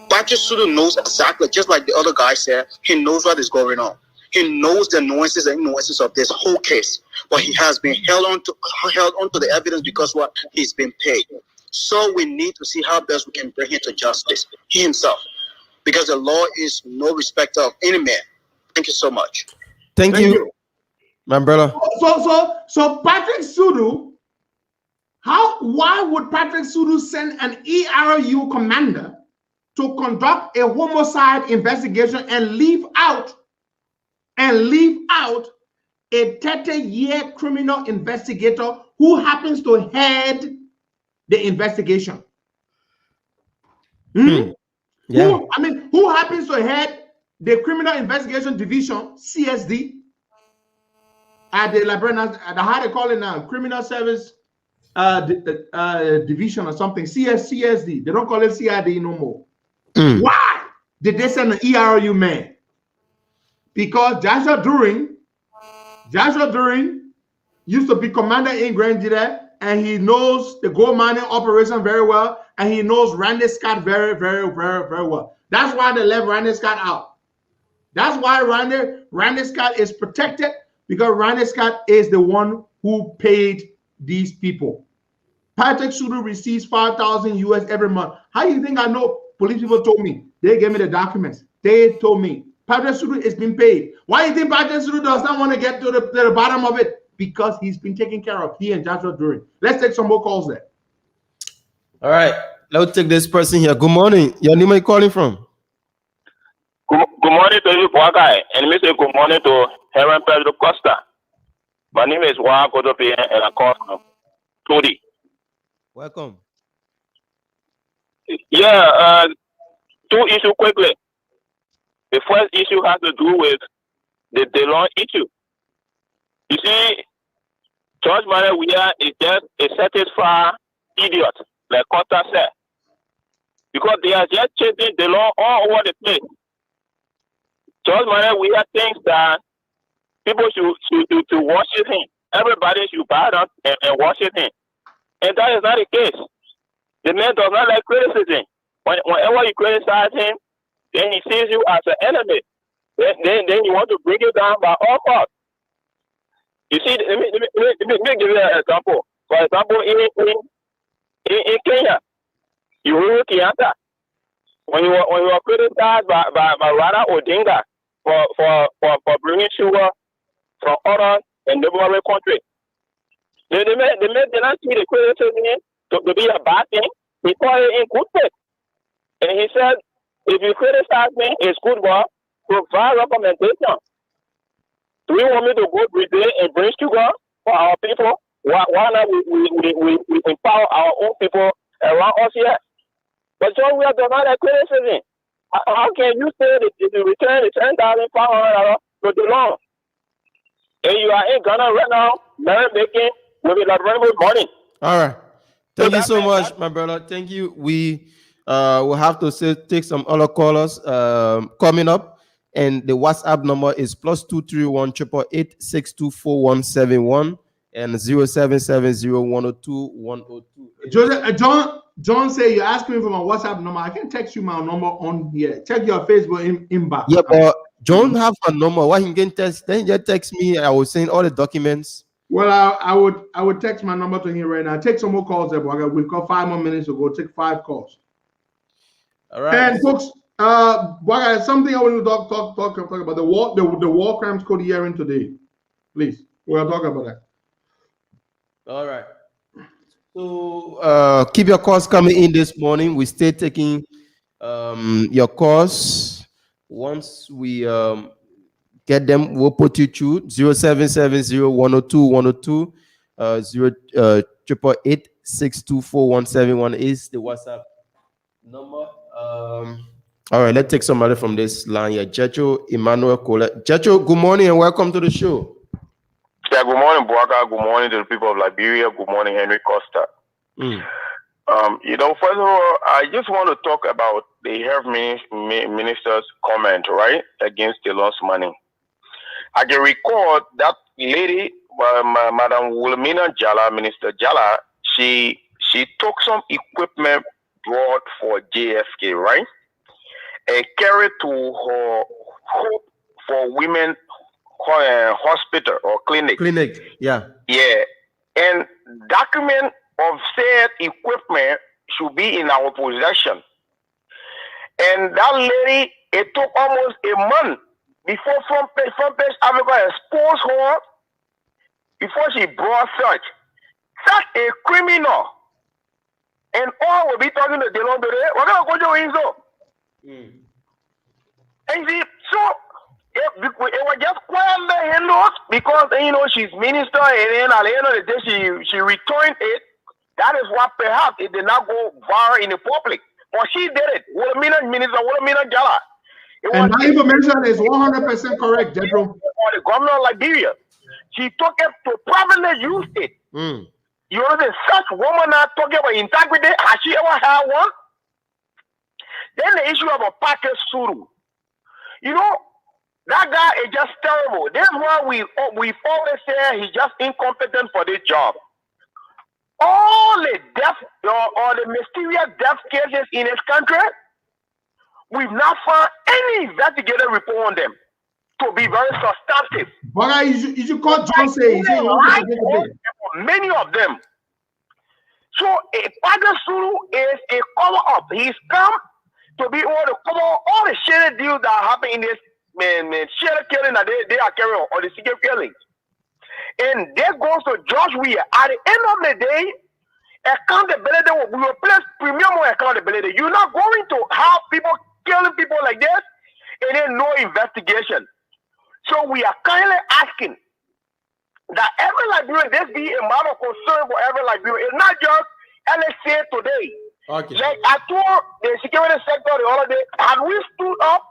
Patrick Sudo knows exactly, just like the other guy said, he knows what is going on. He knows the nuances and nuances of this whole case, but he has been held on to the evidence because what he's been paid. So we need to see how best we can bring him to justice, he himself, because the law is no respecter of any man. Thank you so much. Thank you, my brother. So Patrick Sudo, why would Patrick Sudo send an ERU commander to conduct a homicide investigation and leave out a 30-year criminal investigator who happens to head the investigation? Yeah. Who happens to head the criminal investigation division, CSD, at the Liberian, how they call it now, criminal service division or something, CSD. They don't call it CID no more. Why did they send an ERU man? Because Joshua During used to be commander in Grand, and he knows the gold mining operation very well, and he knows Randy Scott very, very, very, very well. That's why they left Randy Scott out. That's why Randy Scott is protected, because Randy Scott is the one who paid these people. Patrick Sudo receives $5,000 US every month. How do you think I know? Police people told me. They gave me the documents. They told me Patrick Sudo is being paid. Why do you think Patrick Sudo does not want to get to the bottom of it? Because he's been taken care of, he and Joshua During. Let's take some more calls there. All right, let's take this person here. Good morning. Your name, are you calling from? Good morning to you, poor guy. And me say good morning to Heron Pedro Costa. My name is Juan Godope, and I call from Tony. Welcome. Yeah, two issues quickly. The first issue has to do with the DeLong issue. You see, George Manuel Weah is just a satisfied idiot, like Costa said. Because they are just chasing DeLong all over the place. George Manuel Weah thinks that people should worship him. Everybody should bow down and worship him. And that is not the case. The man does not like criticism. Whenever you criticize him, then he sees you as an enemy. Then you want to bring you down by all costs. You see, let me give you an example. For example, in Kenya, Uhuru Kenyatta, when you were criticized by Raila Odinga for bringing sugar from other and neighboring countries, they did not see the criticism to be a bad thing. He saw it in good faith. And he said, if you criticize me, it's good work, provide recommendation. Do you want me to go Brazil and bring sugar for our people? Why not we empower our own people around us here? But John, we are not like criticism. How can you say that if you return the $10,500 to the loan, and you are in Ghana right now, marriage making with a money? All right. Thank you so much, my brother. Thank you. We will have to take some other callers coming up. And the WhatsApp number is +231 888 624171 and 0770-102-102. John say you're asking me for my WhatsApp number. I can text you my number on here. Check your Facebook inbox. Yeah, but John have a number. Why he can text? Then just text me. I will send all the documents. Well, I would text my number to him right now. Take some more calls there, but we've got 5 more minutes to go. Take 5 calls. All right. And folks, something I want to talk about the war crimes code hearing today. Please, we'll talk about that. All right. So keep your calls coming in this morning. We stay taking your calls. Once we get them, we'll put you through 0770-102-102 888 624171 is the WhatsApp number. All right, let's take somebody from this line here. Jecho Emmanuel Kola. Jecho, good morning and welcome to the show. Yeah, Yeah, good morning, Buaka. Good morning to the people of Liberia. Good morning, Henry Costa. First of all, I just want to talk about the health minister's comment, right, against the lost money. I can recall that lady, Madam Wilhelmina Jala, Minister Jala, she took some equipment brought for JFK, right, and carried to her Hope for Women hospital or clinic. Yeah. Yeah. And document of said equipment should be in our possession. And that lady, it took almost a month before Front Page Africa exposed her before she brought such a criminal. And all will be talking to Delon today. We're going to go to Inzo. And see, so it was just quietly handled because she's minister, and then at the end of the day she returned it. That is what perhaps it did not go viral in the public. But she did it. Wilhelmina Jala. And that information is 100% correct, General. The governor of Liberia. She took it to privately use it. You know, such woman not talking about integrity. Has she ever had one? Then the issue of a package Suru. You know, that guy is just terrible. That's why we've always said he's just incompetent for this job. All the death or the mysterious death cases in his country, we've not found any investigative report on them to be very substantive. But you should call Johnson. Many of them. So a Paga Sulu is a cover up. He's come to be able to cover all the shady deals that happen in this shady killing that they are carrying on, or the secret killings. And that goes to George Weah. At the end of the day, accountability, we will place premium on accountability. You're not going to have people killing people like this and then no investigation. So we are kindly asking that every Liberian, this be a matter of concern for every Liberian. It's not just LSA today. Okay. Like I told the security sector the other day, have we stood up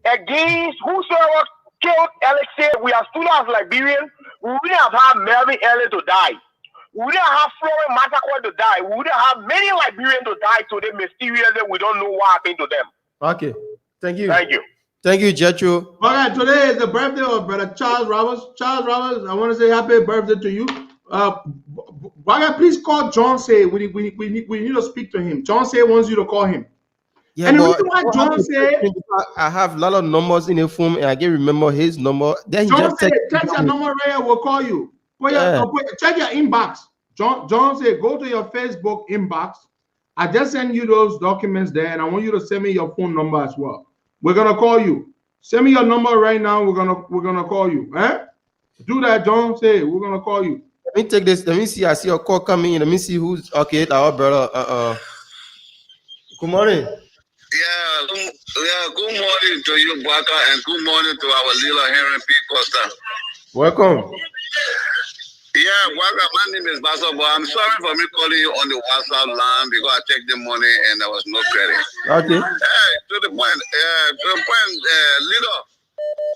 against whosoever killed LSA? We have stood up as Liberians. We wouldn't have had Melvin Elliott to die. We wouldn't have Florent Matakwa to die. We wouldn't have many Liberians to die today mysteriously. We don't know what happened to them. Okay. Thank you. Thank you. Thank you, Jetro. All right, today is the birthday of Brother Charles Roberts. Charles Roberts, I want to say happy birthday to you. Please call John Say. We need to speak to him. John Say wants you to call him. Yeah, and the reason why John Say, I have a lot of numbers in the phone, and I can remember his number. Then John Say, check your number right here. We'll call you. Check your inbox. John Say, go to your Facebook inbox. I just send you those documents there, and I want you to send me your phone number as well. We're gonna call you. Send me your number right now. We're gonna call you. Do that, John. Say we're gonna call you. Let me take this. Let me see. I see a call coming in. Let me see who's okay. Our brother. Good morning. Yeah. Good morning to you, Baka, and good morning to our little Henry P. Costa. Welcome. Yeah, my name is Basso, but I'm sorry for me calling you on the WhatsApp line because I checked the money and there was no credit. Okay. Hey, to the point, leader.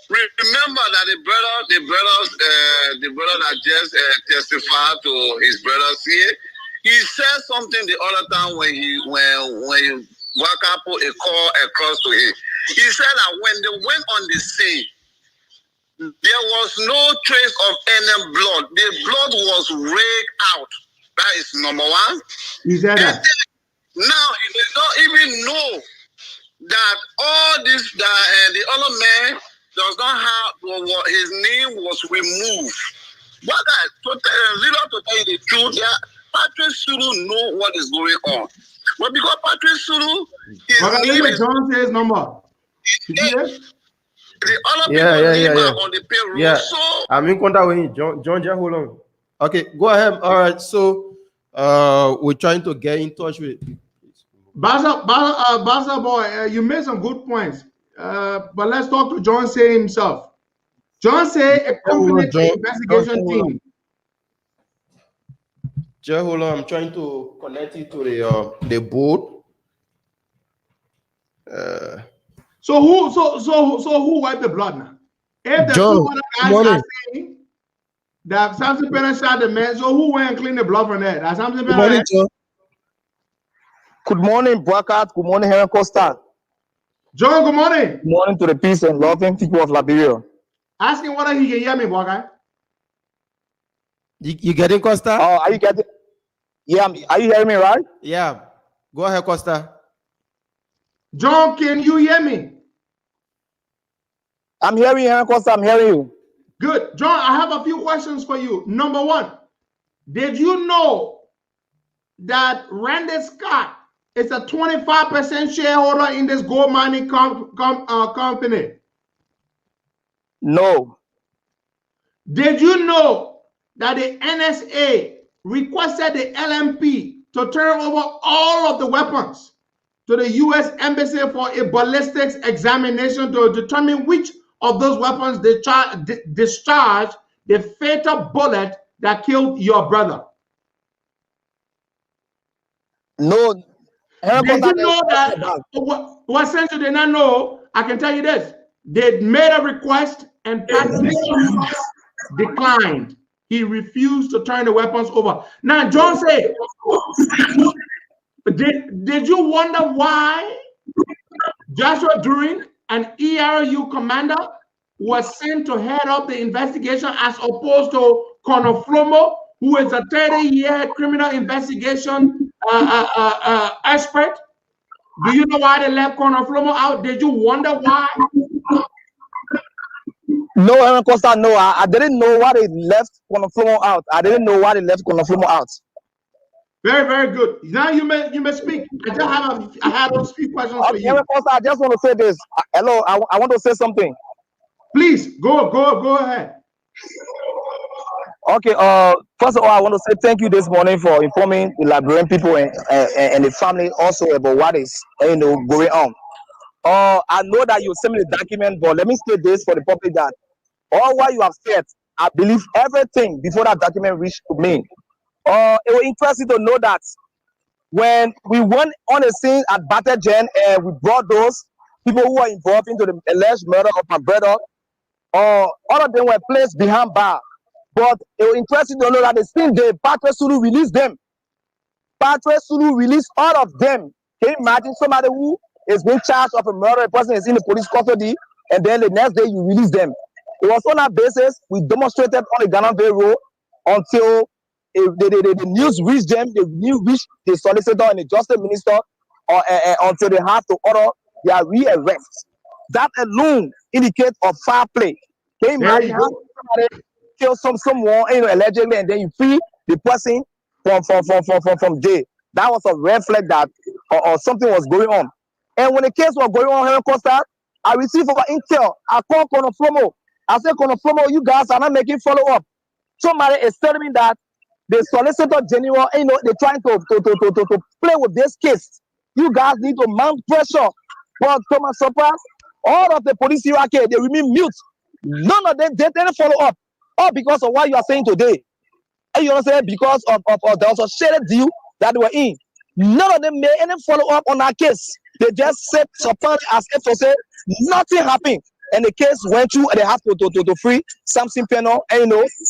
Remember that the brother that just testified to his brothers here, he said something the other time when Waka put a call across to him. He said that when they went on the scene, there was no trace of any blood. The blood was raked out. That is number one. He said that. Now they don't even know that all this, the other man does not have his name was removed. But to tell you the truth, Patrick Sulu know what is going on. But because Patrick Sulu, his name is John says number. The other people on the payroll. Yeah. So I'm in contact with him. John, just hold on. Okay, go ahead. All right. So we're trying to get in touch with Baza boy, you made some good points. But let's talk to John Say himself. John Say accompanied the investigation team. Just hold on. I'm trying to connect it to the board. So who wiped the blood now? If the John, two other guys are saying, That Samson Penner shot the man. So who went and clean the blood from that? That Samson Good morning, Penner. Joe. Good morning, Brakat. Good morning, Henry Costa. John, good morning. Good morning to the peace and loving people of Liberia. Asking whether he can hear me, boy. You getting Costa? Oh, are you getting? Yeah, are you hearing me right? Yeah. Go ahead, Costa. John, can you hear me? I'm hearing you, Henry Costa. I'm hearing you. Good. John, I have a few questions for you. Number one, did you know that Randy Scott is a 25% shareholder in this gold mining company? No. Did you know that the NSA requested the LMP to turn over all of the weapons to the U.S. Embassy for a ballistics examination to determine which of those weapons discharged the fatal bullet that killed your brother? No. Did you know that? What since you did not know, I can tell you this. They made a request and Patrick declined. He refused to turn the weapons over. Now, John said, did you wonder why Joshua Durin, an ERU commander, was sent to head up the investigation as opposed to Colonel Flomo, who is a 30-year criminal investigation expert? Do you know why they left Colonel Flomo out? Did you wonder why? No, Henry Costa, no. I didn't know why they left Konoflomo out. I didn't know why they left Konoflomo out. Very, very good. Now you may speak. I have a few questions for you. Henry Costa, I just want to say this. Hello, I want to say something. Please go ahead. Okay. First of all, I want to say thank you this morning for informing the Liberian people and the family also about what is going on. I know that you sent me the document, but let me say this for the public that all what you have said, I believe everything before that document reached to me. It was interesting to know that when we went on a scene at Batagen and we brought those people who were involved into the alleged murder of my brother, all of them were placed behind bar. But it was interesting to know that the same day, Patrick Sulu released them. Patrick Sulu released all of them. Can you imagine somebody who is being charged of a murder, a person is in the police custody, and then the next day you release them? It was on that basis we demonstrated on the Ghana Bay Road until the news reached them, the news reached the solicitor and the justice minister, until they have to order their rearrest. That alone indicates of foul play. Can you imagine how somebody kill someone, allegedly, and then you free the person from jail? That was a red flag that or something was going on. And when the case was going on here in Costa, I received over intel. I called Colonel Flomo. I said, Colonel Flomo, you guys are not making follow-up. Somebody is telling me that the solicitor general, they're trying to play with this case. You guys need to mount pressure. But to my surprise, all of the police hierarchy, they remain mute. None of them didn't follow up. All because of what you are saying today. And you understand, because of there was a shaded deal that they were in. None of them made any follow-up on our case. They just said surprised as if to say nothing happened. And the case went through and they have to free Samson Penner,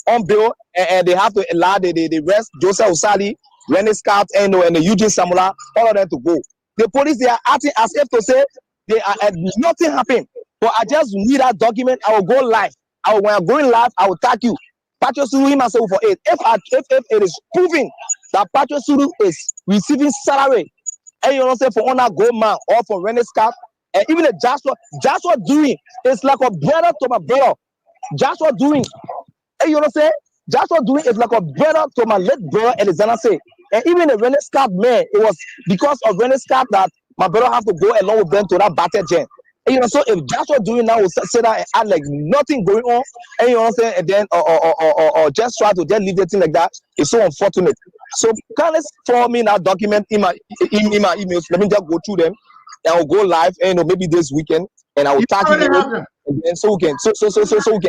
on bail, and they have to allow the rest, Joseph Osali, Rennie Scott, and the Eugene Samula, all of them to go. The police, they are acting as if to say they are nothing happened. But I just need that document. I will go live. When I'm going live, I will tag you. Patrick Sulu himself for it. If it is proven that Patrick Sulu is receiving salary, and you know say for honor gold man or for Rennie Scott, and even the Joshua doing is like a brother to my brother. Joshua doing, and you know say Joshua doing is like a brother to my late brother Alexander say. And even the Rennie Scott man, it was because of Rennie Scott that my brother have to go along with them to that battle gen. And so if Joshua doing now will say that and like nothing going on, and you know what I'm saying, and then or just try to just leave the thing like that, it's so unfortunate. So kindly for me that document in my emails. Let me just go through them. And I'll go live, and maybe this weekend, and I will tag you in, and then so we can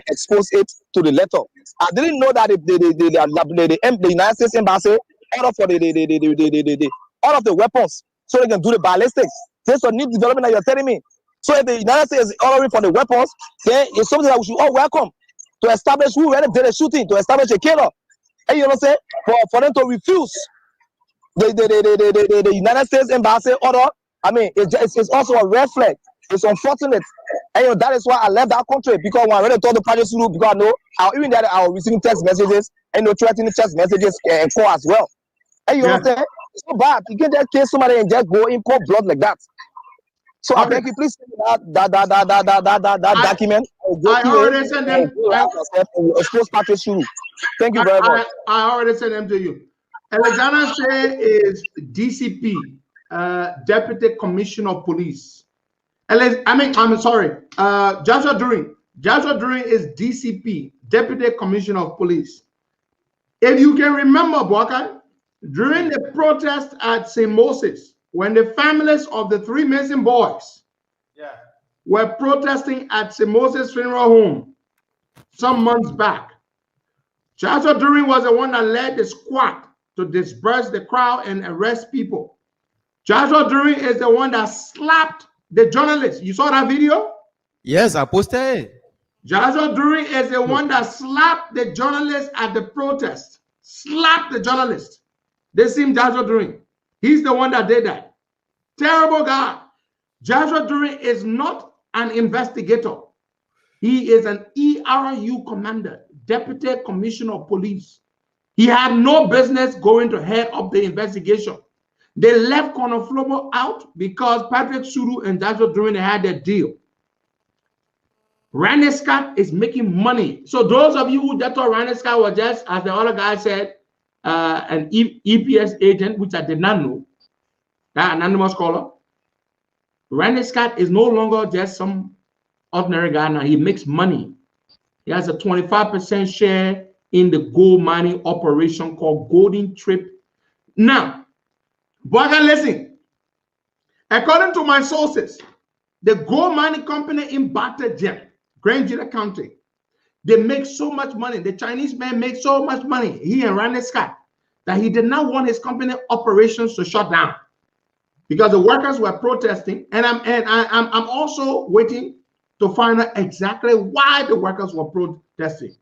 expose it to the letter. I didn't know that the United States Embassy order for the all of the weapons so they can do the ballistics. This is a new development that you're telling me. So if the United States is ordering for the weapons, then it's something that we should all welcome. to establish who really did the shooting, to establish a killer. And you know what I'm saying? For them to refuse the United States embassy order, I mean, it's also a red flag. It's unfortunate. And you know, that is why I left that country, because when I already told the Project Sulu, because I know even that I was receiving text messages and threatening text messages and call as well. And you know what I'm saying? It's so bad. You can just kill somebody and just go in cold blood like that. So I beg you, please send me that document. I already sent them. Expose Patrick Sulu. Thank you very much. I already sent them to you. Alexander Say is DCP, Deputy Commissioner of Police. I'm sorry. Joshua During. Joshua During is DCP, Deputy Commissioner of Police. If you can remember, Boakai, during the protest at St. Moses, when the families of the 3 missing boys were protesting at St. Moses Funeral Home some months back, Joshua During was the one that led the squad to disperse the crowd and arrest people. Joshua During is the one that slapped the journalist. You saw that video? Yes, I posted. Joshua During is the one that slapped the journalist at the protest. Slapped the journalist. They seem Joshua During. He's the one that did that. Terrible guy. Joshua During is not an investigator. He is an ERU commander, Deputy Commissioner of Police. He had no business going to head up the investigation. They left Colonel Flobo out because Patrick Sulu and Joshua During had their deal. Randy Scott is making money. So those of you who thought Randy Scott was just, as the other guy said, an EPS agent, which I did not know, that anonymous caller, Randy Scott is no longer just some ordinary guy now. He makes money. He has a 25% share in the gold mining operation called Golden Trip. Now, but listen, according to my sources, the gold mining company in Batajem, Grand Gila County, they make so much money. The Chinese man makes so much money, he and Randy Scott, that he did not want his company operations to shut down because the workers were protesting. And I'm also waiting to find out exactly why the workers were protesting.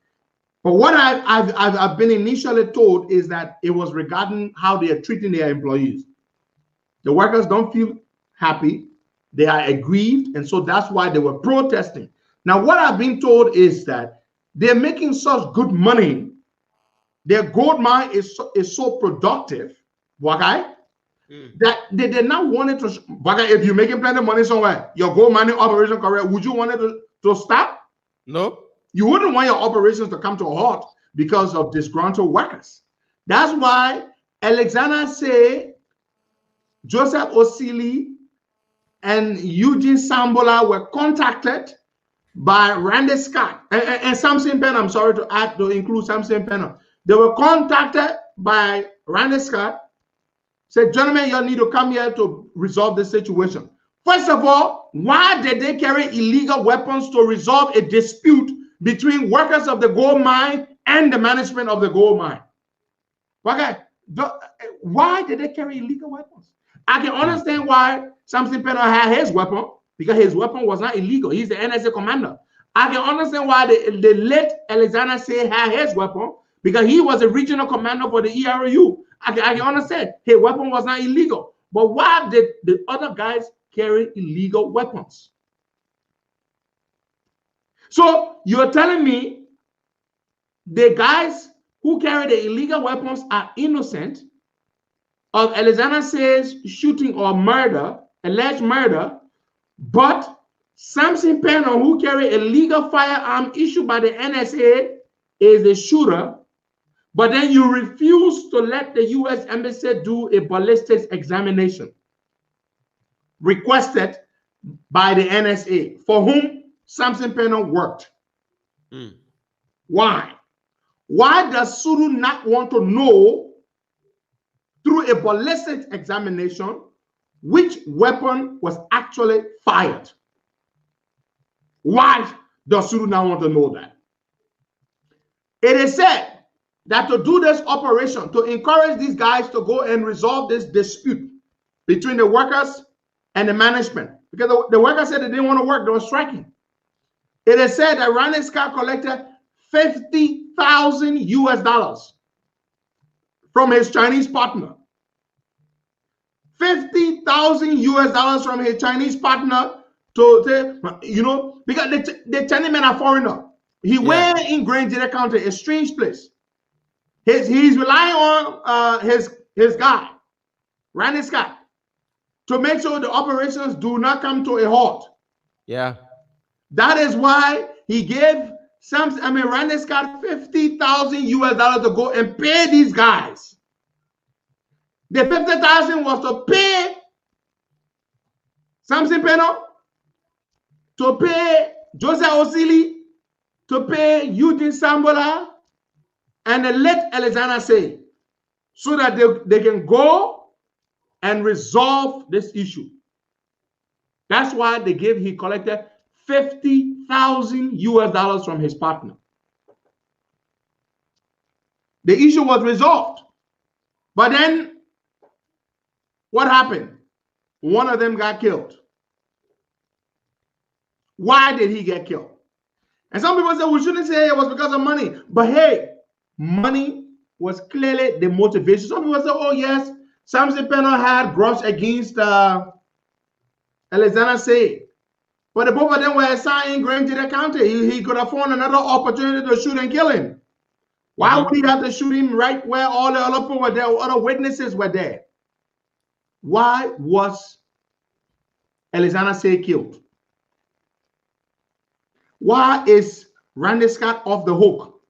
But what I've been initially told is that it was regarding how they are treating their employees. The workers don't feel happy. They are aggrieved. And so that's why they were protesting. Now, what I've been told is that they're making such good money. Their gold mine is so productive, that they did not want it to. If you're making plenty of money somewhere, your gold mining operation career, would you want it to stop? No. You wouldn't want your operations to come to a halt because of disgruntled workers. That's why Alexander Say, Joseph Osili, and Eugene Sambola were contacted by Randy Scott and Samson Penham. I'm sorry to include Samson Penham. They were contacted by Randy Scott. Said, gentlemen, you need to come here to resolve this situation. First of all, why did they carry illegal weapons to resolve a dispute between workers of the gold mine and the management of the gold mine? Okay, why did they carry illegal weapons? I can understand why Samson Penham had his weapon, because his weapon was not illegal. He's the NSA commander. I can understand why the late Alexander Say had his weapon, because he was a regional commander for the ERU. I can understand his weapon was not illegal. But why did the other guys carry illegal weapons? So you're telling me the guys who carry the illegal weapons are innocent of Alexander Say's shooting or murder, alleged murder, but Samson Penham, who carry a legal firearm issued by the NSA, is a shooter, but then you refuse to let the U.S. Embassy do a ballistics examination requested by the NSA, for whom Samson Penham worked. Why? Why does Sulu not want to know through a ballistics examination which weapon was actually fired? Why does Sulu not want to know that? It is said that to do this operation, to encourage these guys to go and resolve this dispute between the workers and the management, because the workers said they didn't want to work, they were striking. It is said that Randy Scott collected $50,000 US from his Chinese partner. $50,000 US from his Chinese partner to, you know, because the Chinese men are foreigner. He went in Grand Jira County, a strange place. He's relying on his guy, Randy Scott, to make sure the operations do not come to a halt. Yeah. That is why he gave Randy Scott $50,000 US to go and pay these guys. The $50,000 was to pay Samson Peno, to pay Jose Osili, to pay Eugene Sambola, and the late Alexander Say, so that they can go and resolve this issue. That's why he collected $50,000 US from his partner. The issue was resolved. But then, what happened? One of them got killed. Why did he get killed? And some people say we shouldn't say it was because of money. But hey, money was clearly the motivation. Some people say, oh yes, Samson Peno had grudge against Alexander Say. But the both of them were assigned in Grand Jira County. He could have found another opportunity to shoot and kill him. Why would he have to shoot him right where all the other people were there, other witnesses were there? Why was Alexander Say killed? Why is Randy Scott off the hook?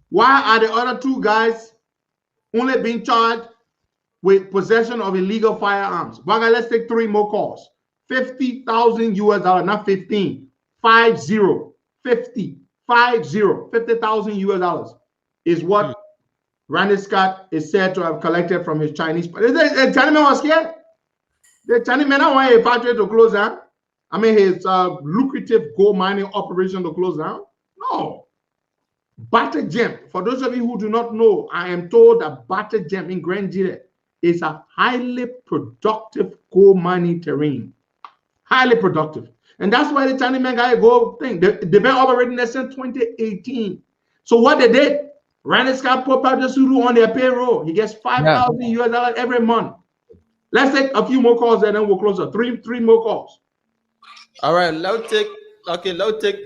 Why are the other two guys only being charged with possession of illegal firearms? But let's take 3 more calls. $50,000 US, not 15. 50,000 US is what Randy Scott is said to have collected from his Chinese. The Chinese man was scared. The Chinese man don't want a factory to close down. I mean, his lucrative gold mining operation to close down. No. Battle Gem. For those of you who do not know, I am told that Battle Gem in Grand Jira is a highly productive gold mining terrain. Highly productive. And that's why the Chinese man got a gold thing. They've been operating there since 2018. So what they did, Randy Scott put Patrick Sulu on their payroll. He gets $5,000 US every month. Let's take a few more calls and then we'll close up. Three more calls. All right, let's take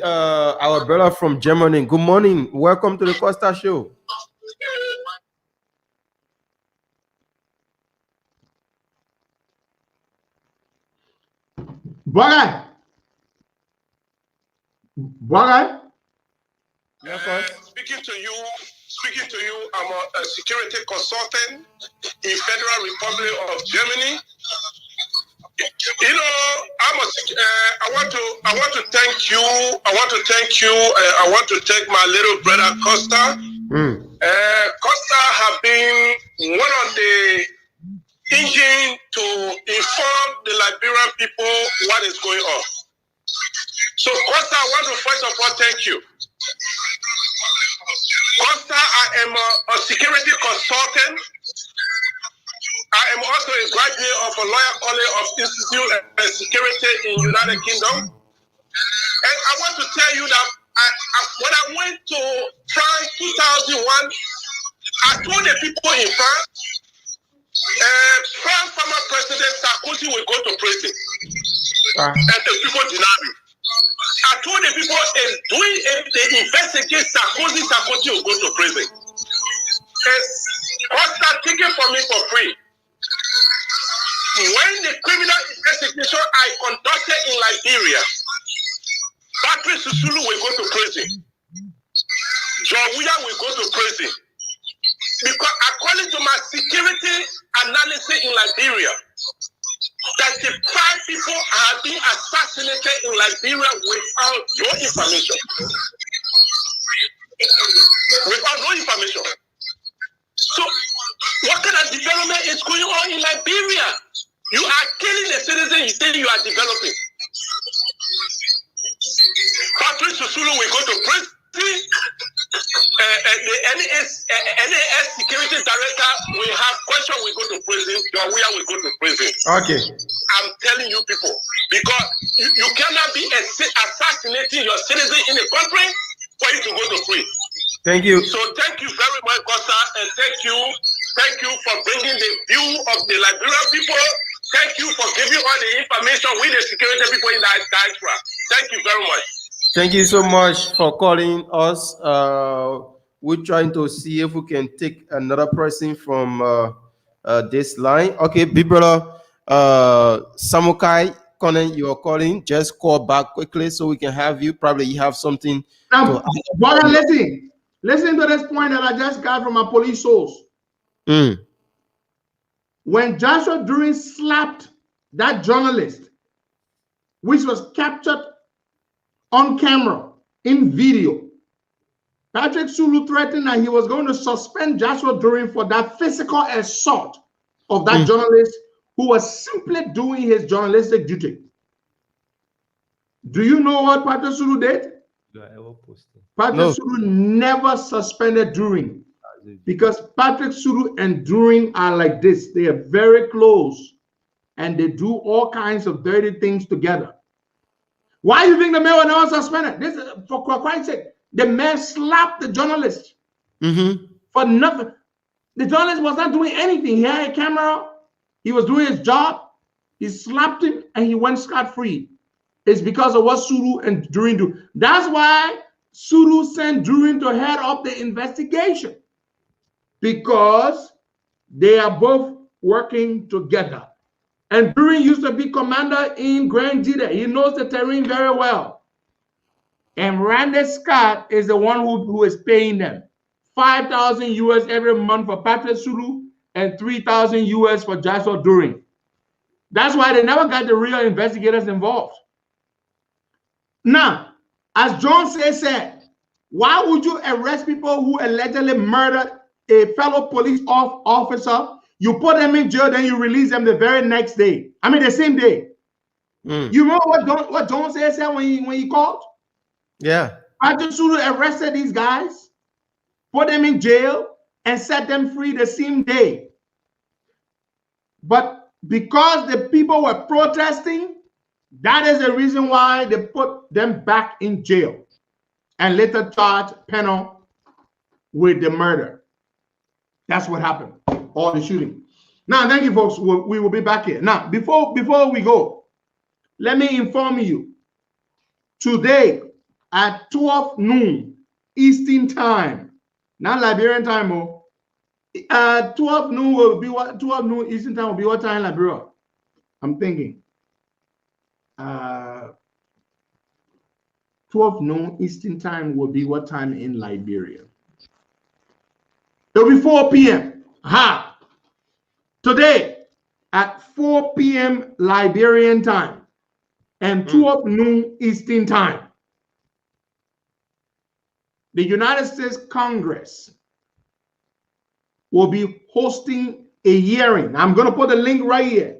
our brother from Germany. Good morning. Welcome to the Costa Show. Bye. Speaking to you, I'm a security consultant in Federal Republic of Germany. You know, I want to thank you. I want to thank my little brother Costa. Costa have been one of the engines to inform the Liberian people what is going on. So Costa, I want to first of all thank you. Costa, I am a security consultant. I am also a graduate of a Lawyer College of Institute and Security in United Kingdom. And I want to tell you that when I went to France 2001, I told the people in France, France former President Sarkozy will go to prison. And the people denied me. I told the people, if they investigate Sarkozy will go to prison. Costa taken from me for free. When the criminal investigation I conducted in Liberia, Patrick Susulu will go to prison. John Weah will go to prison. Because according to my security analysis in Liberia, that the 5 people have been assassinated in Liberia without no information. Without no information. So, what kind of development is going on in Liberia? You are killing the citizen you say you are developing. Patrick Susulu will go to prison. The NAS security director will have question, will go to prison. John Weah will go to prison. Okay. I'm telling you people, because you cannot be assassinating your citizen in a country for you to go Thank you. So thank you very much, Costa, and thank you for bringing the view of the Liberian people. Thank you for giving all the information with the security people in the diaspora. Thank you very much. Thank you so much for calling us. We're trying to see if we can take another person from this line. Okay, big brother, Samukai Conan, you are calling. Just call back quickly so we can have you. Probably you have something. Now, brother, listen to this point that I just got from my police source. When Joshua Durin slapped that journalist, which was captured on camera in video, Patrick Sulu threatened that he was going to suspend Joshua Durin for that physical assault of that journalist who was simply doing his journalistic duty. Do you know what Patrick Sulu did? Patrick Sulu never suspended Durin, because Patrick Sulu and Durin are like this. They are very close and they do all kinds of dirty things together. Why do you think the man was never suspended? This is, for Christ's sake, the man slapped the journalist for nothing. The journalist was not doing anything. He had a camera. He was doing his job. He slapped him and he went scot-free. It's because of what Sulu and Durin do. That's why Sulu sent Durin to head up the investigation, because they are both working together. And Durin used to be commander in Grand Jida. He knows the terrain very well. And Randy Scott is the one who is paying them 5,000 US every month for Patrick Sulu and 3,000 US for Joshua Durin. That's why they never got the real investigators involved. Now, as John said, why would you arrest people who allegedly murdered a fellow police officer? You put them in jail, then you release them the very next day. I mean, the same day. You remember what John said when he called? Yeah. Patrick Sulu arrested these guys, put them in jail, and set them free the same day. But because the people were protesting, that is the reason why they put them back in jail and later charged Peno with the murder. That's what happened, all the shooting. Now, thank you, folks. We will be back here. Now, before we go, let me inform you. Today at 12 noon Eastern time, not Liberian time, 12 noon will be what? 12 noon Eastern time will be what time in Liberia? I'm thinking. 12 noon Eastern time will be what time in Liberia? It'll be 4 p.m. Today at 4 p.m. Liberian time and 12 noon Eastern time, the United States Congress will be hosting a hearing. I'm going to put a link right here.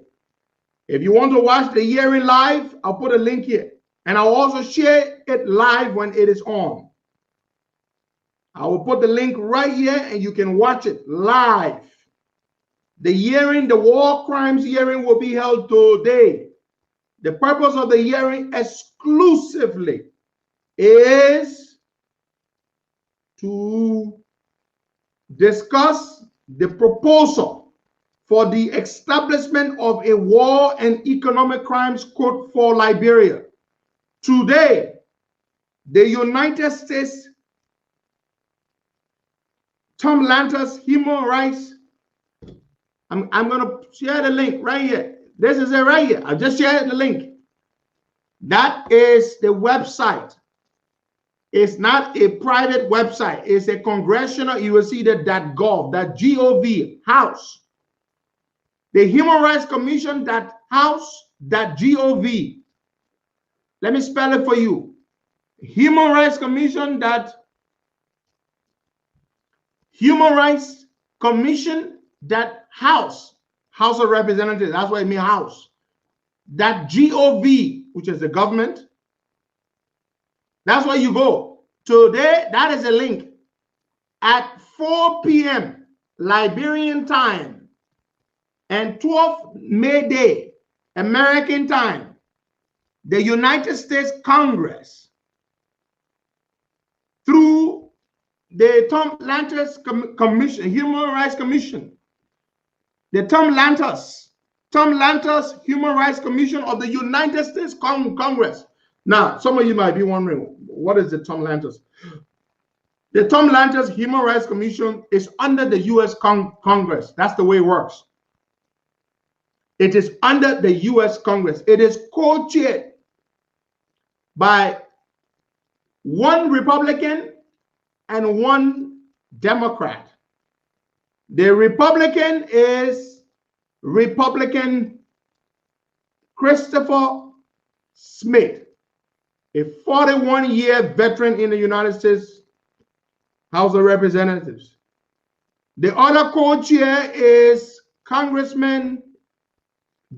If you want to watch the hearing live, I'll put a link here. And I'll also share it live when it is on. I will put the link right here and you can watch it live. The hearing, the war crimes hearing, will be held today. The purpose of the hearing exclusively is to discuss the proposal for the establishment of a war and economic crimes court for Liberia. Today, the United States, Tom Lantos, Human Rights, I'm going to share the link right here. This is it right here. I just shared the link. That is the website. It's not a private website. It's a congressional. You will see that .gov, that .gov, House. The Human Rights Commission, .house.gov. Let me spell it for you. Human Rights Commission, House of Representatives. That's what it means, House. .gov, which is the government. That's where you go. Today, that is a link. At 4 p.m. Liberian time and 12 May Day, American time, the United States Congress, through the Tom Lantos Commission, Human Rights Commission, the Tom Lantos Human Rights Commission of the United States Congress. Now, some of you might be wondering, what is the Tom Lantos? The Tom Lantos Human Rights Commission is under the U.S. Congress. That's the way it works. It is under the U.S. Congress. It is co-chaired by one Republican and one Democrat. The Republican is Republican Christopher Smith, a 41-year veteran in the United States House of Representatives. The other co-chair is Congressman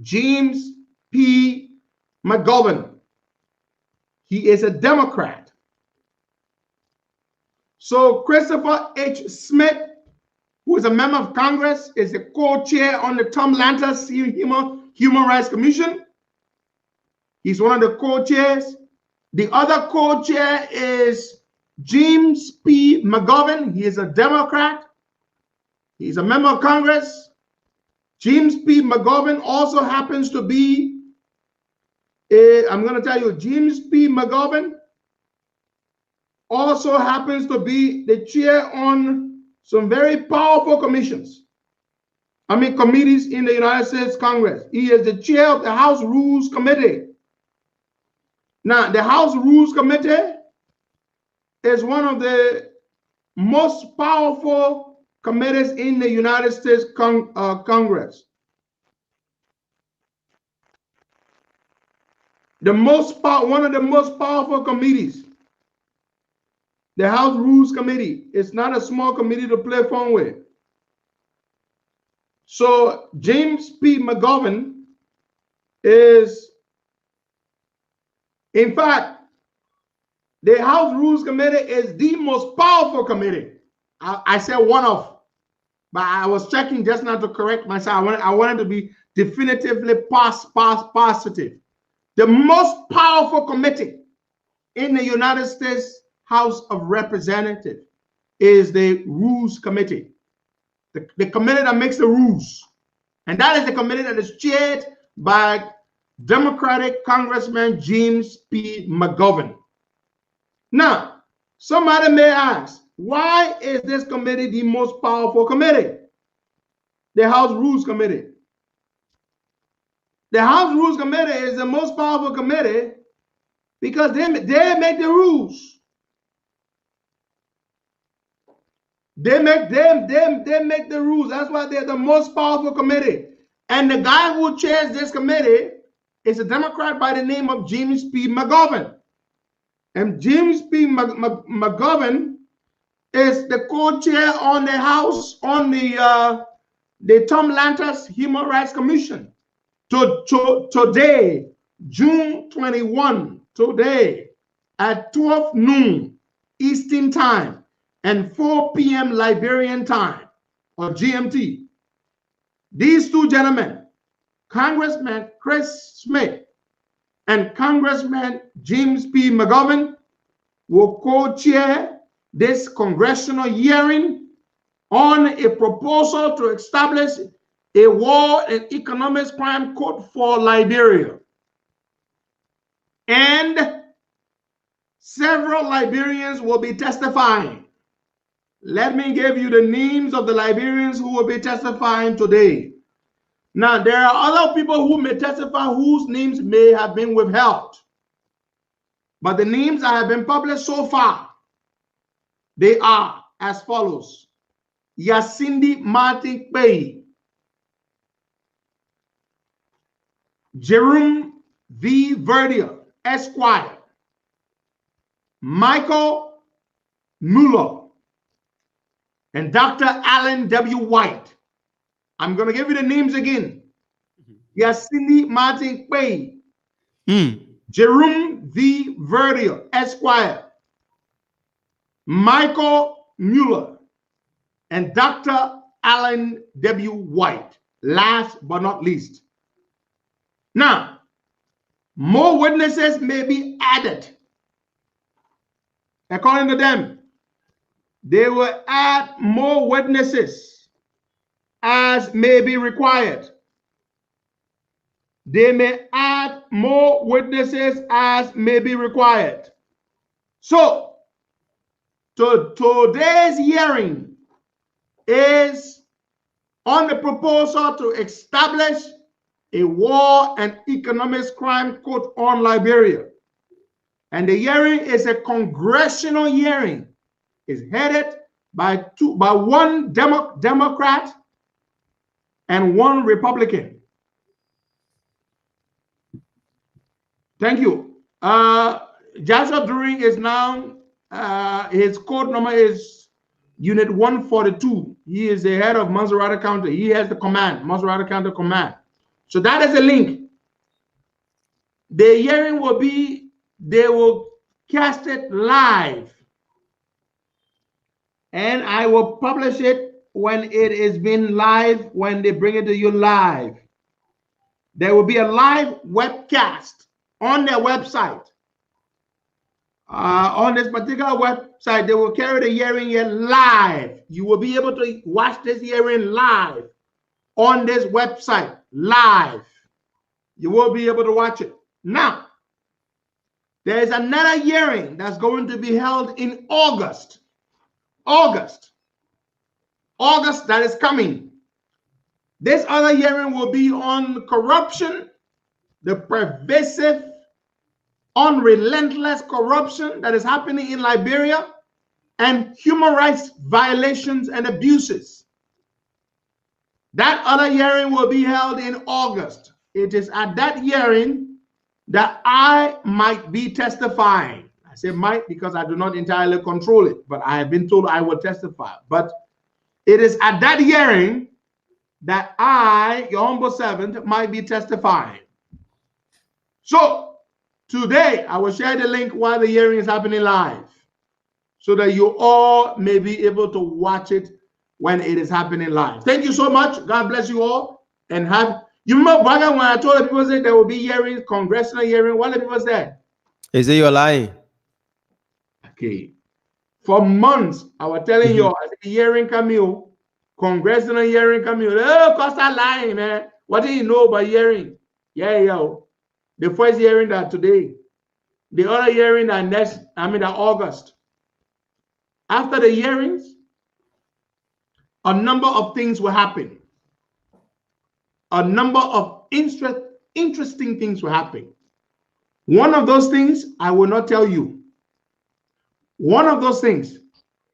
James P. McGovern. He is a Democrat. So Christopher H. Smith, who is a member of Congress, is the co-chair on the Tom Lantos Human Rights Commission. He's one of the co-chairs. The other co-chair is James P. McGovern. He is a Democrat. He's a member of Congress. James P. McGovern also happens to be, I'm going to tell you, James P. McGovern also happens to be the chair on some very powerful committees in the United States Congress. He is the chair of the House Rules Committee. Now, the House Rules Committee is one of the most powerful committees in the United States Congress. One of the most powerful committees. The House Rules Committee is not a small committee to play fun with. So James P. McGovern is, in fact, the House Rules Committee is the most powerful committee. I said one of, but I was checking just now to correct myself. I wanted to be definitively positive. The most powerful committee in the United States House of Representatives is the Rules Committee, the committee that makes the rules. And that is the committee that is chaired by Democratic Congressman James P. McGovern. Now, somebody may ask, why is this committee the most powerful committee? The House Rules Committee. The House Rules Committee is the most powerful committee because they make the rules. They make the rules. That's why they're the most powerful committee. And the guy who chairs this committee is a Democrat by the name of James P. McGovern. And James P. McGovern is the co-chair on the House on the Tom Lantos Human Rights Commission. Today, June 21, today at 12 noon Eastern Time and 4 p.m. Liberian Time or GMT. These two gentlemen, Congressman Chris Smith and Congressman James P. McGovern, will co-chair this congressional hearing on a proposal to establish a war and economic crime court for Liberia. And several Liberians will be testifying. Let me give you the names of the Liberians who will be testifying today. Now, there are other people who may testify whose names may have been withheld. But the names that have been published so far, they are as follows. Yacindi Martin Pei, Jerome V. Verdier, Esquire, Michael Mueller, and Dr. Alan W. White. I'm going to give you the names again. Yacindi Martin Pei, Jerome V. Verdier, Esquire, Michael Mueller, and Dr. Alan W. White, last but not least. Now, more witnesses may be added, according to them. They will add more witnesses as may be required. They may add more witnesses as may be required. So, today's hearing is on the proposal to establish a war and economics crime court on Liberia. And the hearing is a congressional hearing. It's headed by one Democrat and one Republican. Thank you. Joshua During is now, his code number is Unit 142. He is the head of Maserati County. He has the command, Maserati County Command. So that is a link. The hearing will be, they will cast it live. And I will publish it when it is been live, when they bring it to you live. There will be a live webcast on their website. On this particular website, they will carry the hearing here live. You will be able to watch this hearing live on this website, live. You will be able to watch it. Now, there is another hearing that's going to be held in August. August that is coming. This other hearing will be on corruption, the pervasive, unrelentless corruption that is happening in Liberia, and human rights violations and abuses. That other hearing will be held in August. It is at that hearing that I might be testifying. I say might because I do not entirely control it, but I have been told I will testify. But it is at that hearing that I, your humble servant, might be testifying. So today, I will share the link while the hearing is happening live so that you all may be able to watch it when it is happening live. Thank you so much. God bless you all. And have, you remember, brother, when I told the people that there will be hearings, congressional hearing, what the people said? Is it you're lying? Okay. For months, I was telling you, I said, hearing coming, congressional hearing coming. Oh, Costa lying, man. What do you know about hearing? Yeah, yo. The first hearing that today, the other hearing that that August. After the hearings, a number of things will happen. A number of interesting things will happen. One of those things I will not tell you. One of those things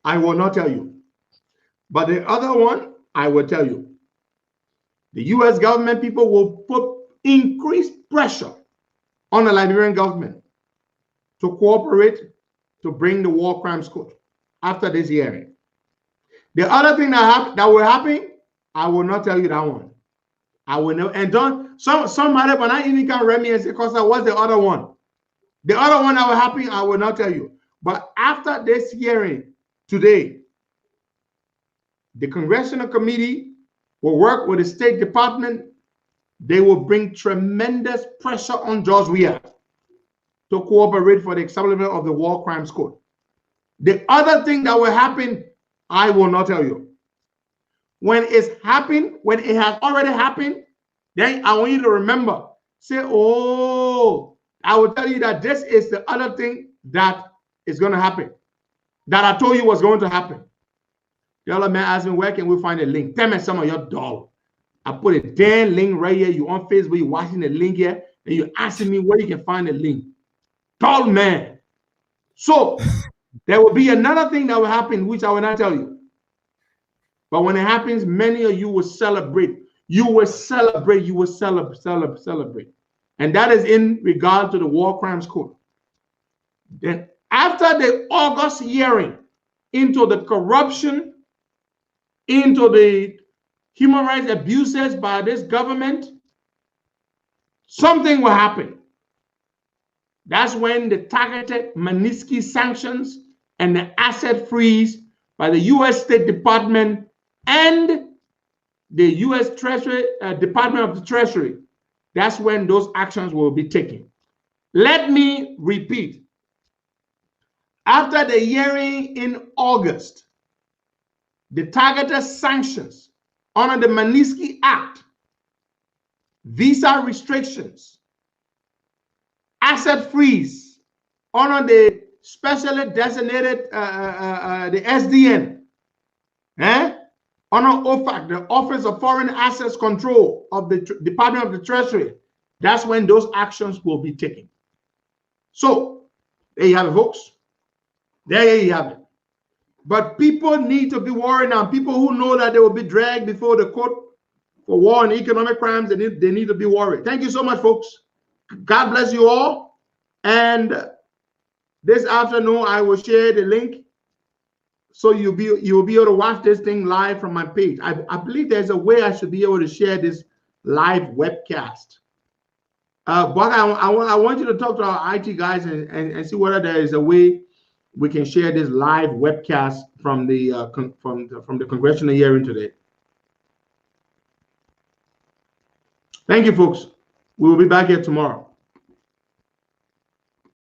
I will not tell you. But the other one I will tell you. The US government people will put increased pressure on the Liberian government to cooperate to bring the war crimes court after this hearing. The other thing that will happen, I will not tell you that one. I will know. And don't somebody, but I even can read me and say, Costa, what's the other one? The other one that will happen, I will not tell you. But after this hearing today, the Congressional Committee will work with the State Department. They will bring tremendous pressure on George Weah to cooperate for the establishment of the War Crimes Court. The other thing that will happen, I will not tell you. When it's happened, when it has already happened, then I want you to remember. Say, oh, I will tell you that this is the other thing that is going to happen, that I told you was going to happen. The other man asked me, where can we find a link? Tell me some of your dollars. I put a damn link right here. You on Facebook, you watching the link here, and you asking me where you can find the link. Tall man. So there will be another thing that will happen, which I will not tell you. But when it happens, many of you will celebrate. You will celebrate. You will celebrate. And that is in regard to the War Crimes Court. Then after the August hearing into the corruption, into the human rights abuses by this government, something will happen. That's when the targeted Magnitsky sanctions and the asset freeze by the U.S. State Department and the U.S. Treasury Department of the Treasury, that's when those actions will be taken. Let me repeat. After the hearing in August, the targeted sanctions under the Magnitsky Act, visa restrictions, asset freeze under the specially designated the SDN, under OFAC, the Office of Foreign Assets Control of the Department of the Treasury. That's when those actions will be taken. So there you have it, folks. There you have it. But people need to be worried now. People who know that they will be dragged before the court for war and economic crimes, they need to be worried. Thank you so much, folks. God bless you all. And this afternoon, I will share the link so you'll be able to watch this thing live from my page. I believe there's a way I should be able to share this live webcast. But I want you to talk to our IT guys and see whether there is a way we can share this live webcast from the from the congressional hearing today. Thank you, folks. We will be back here tomorrow.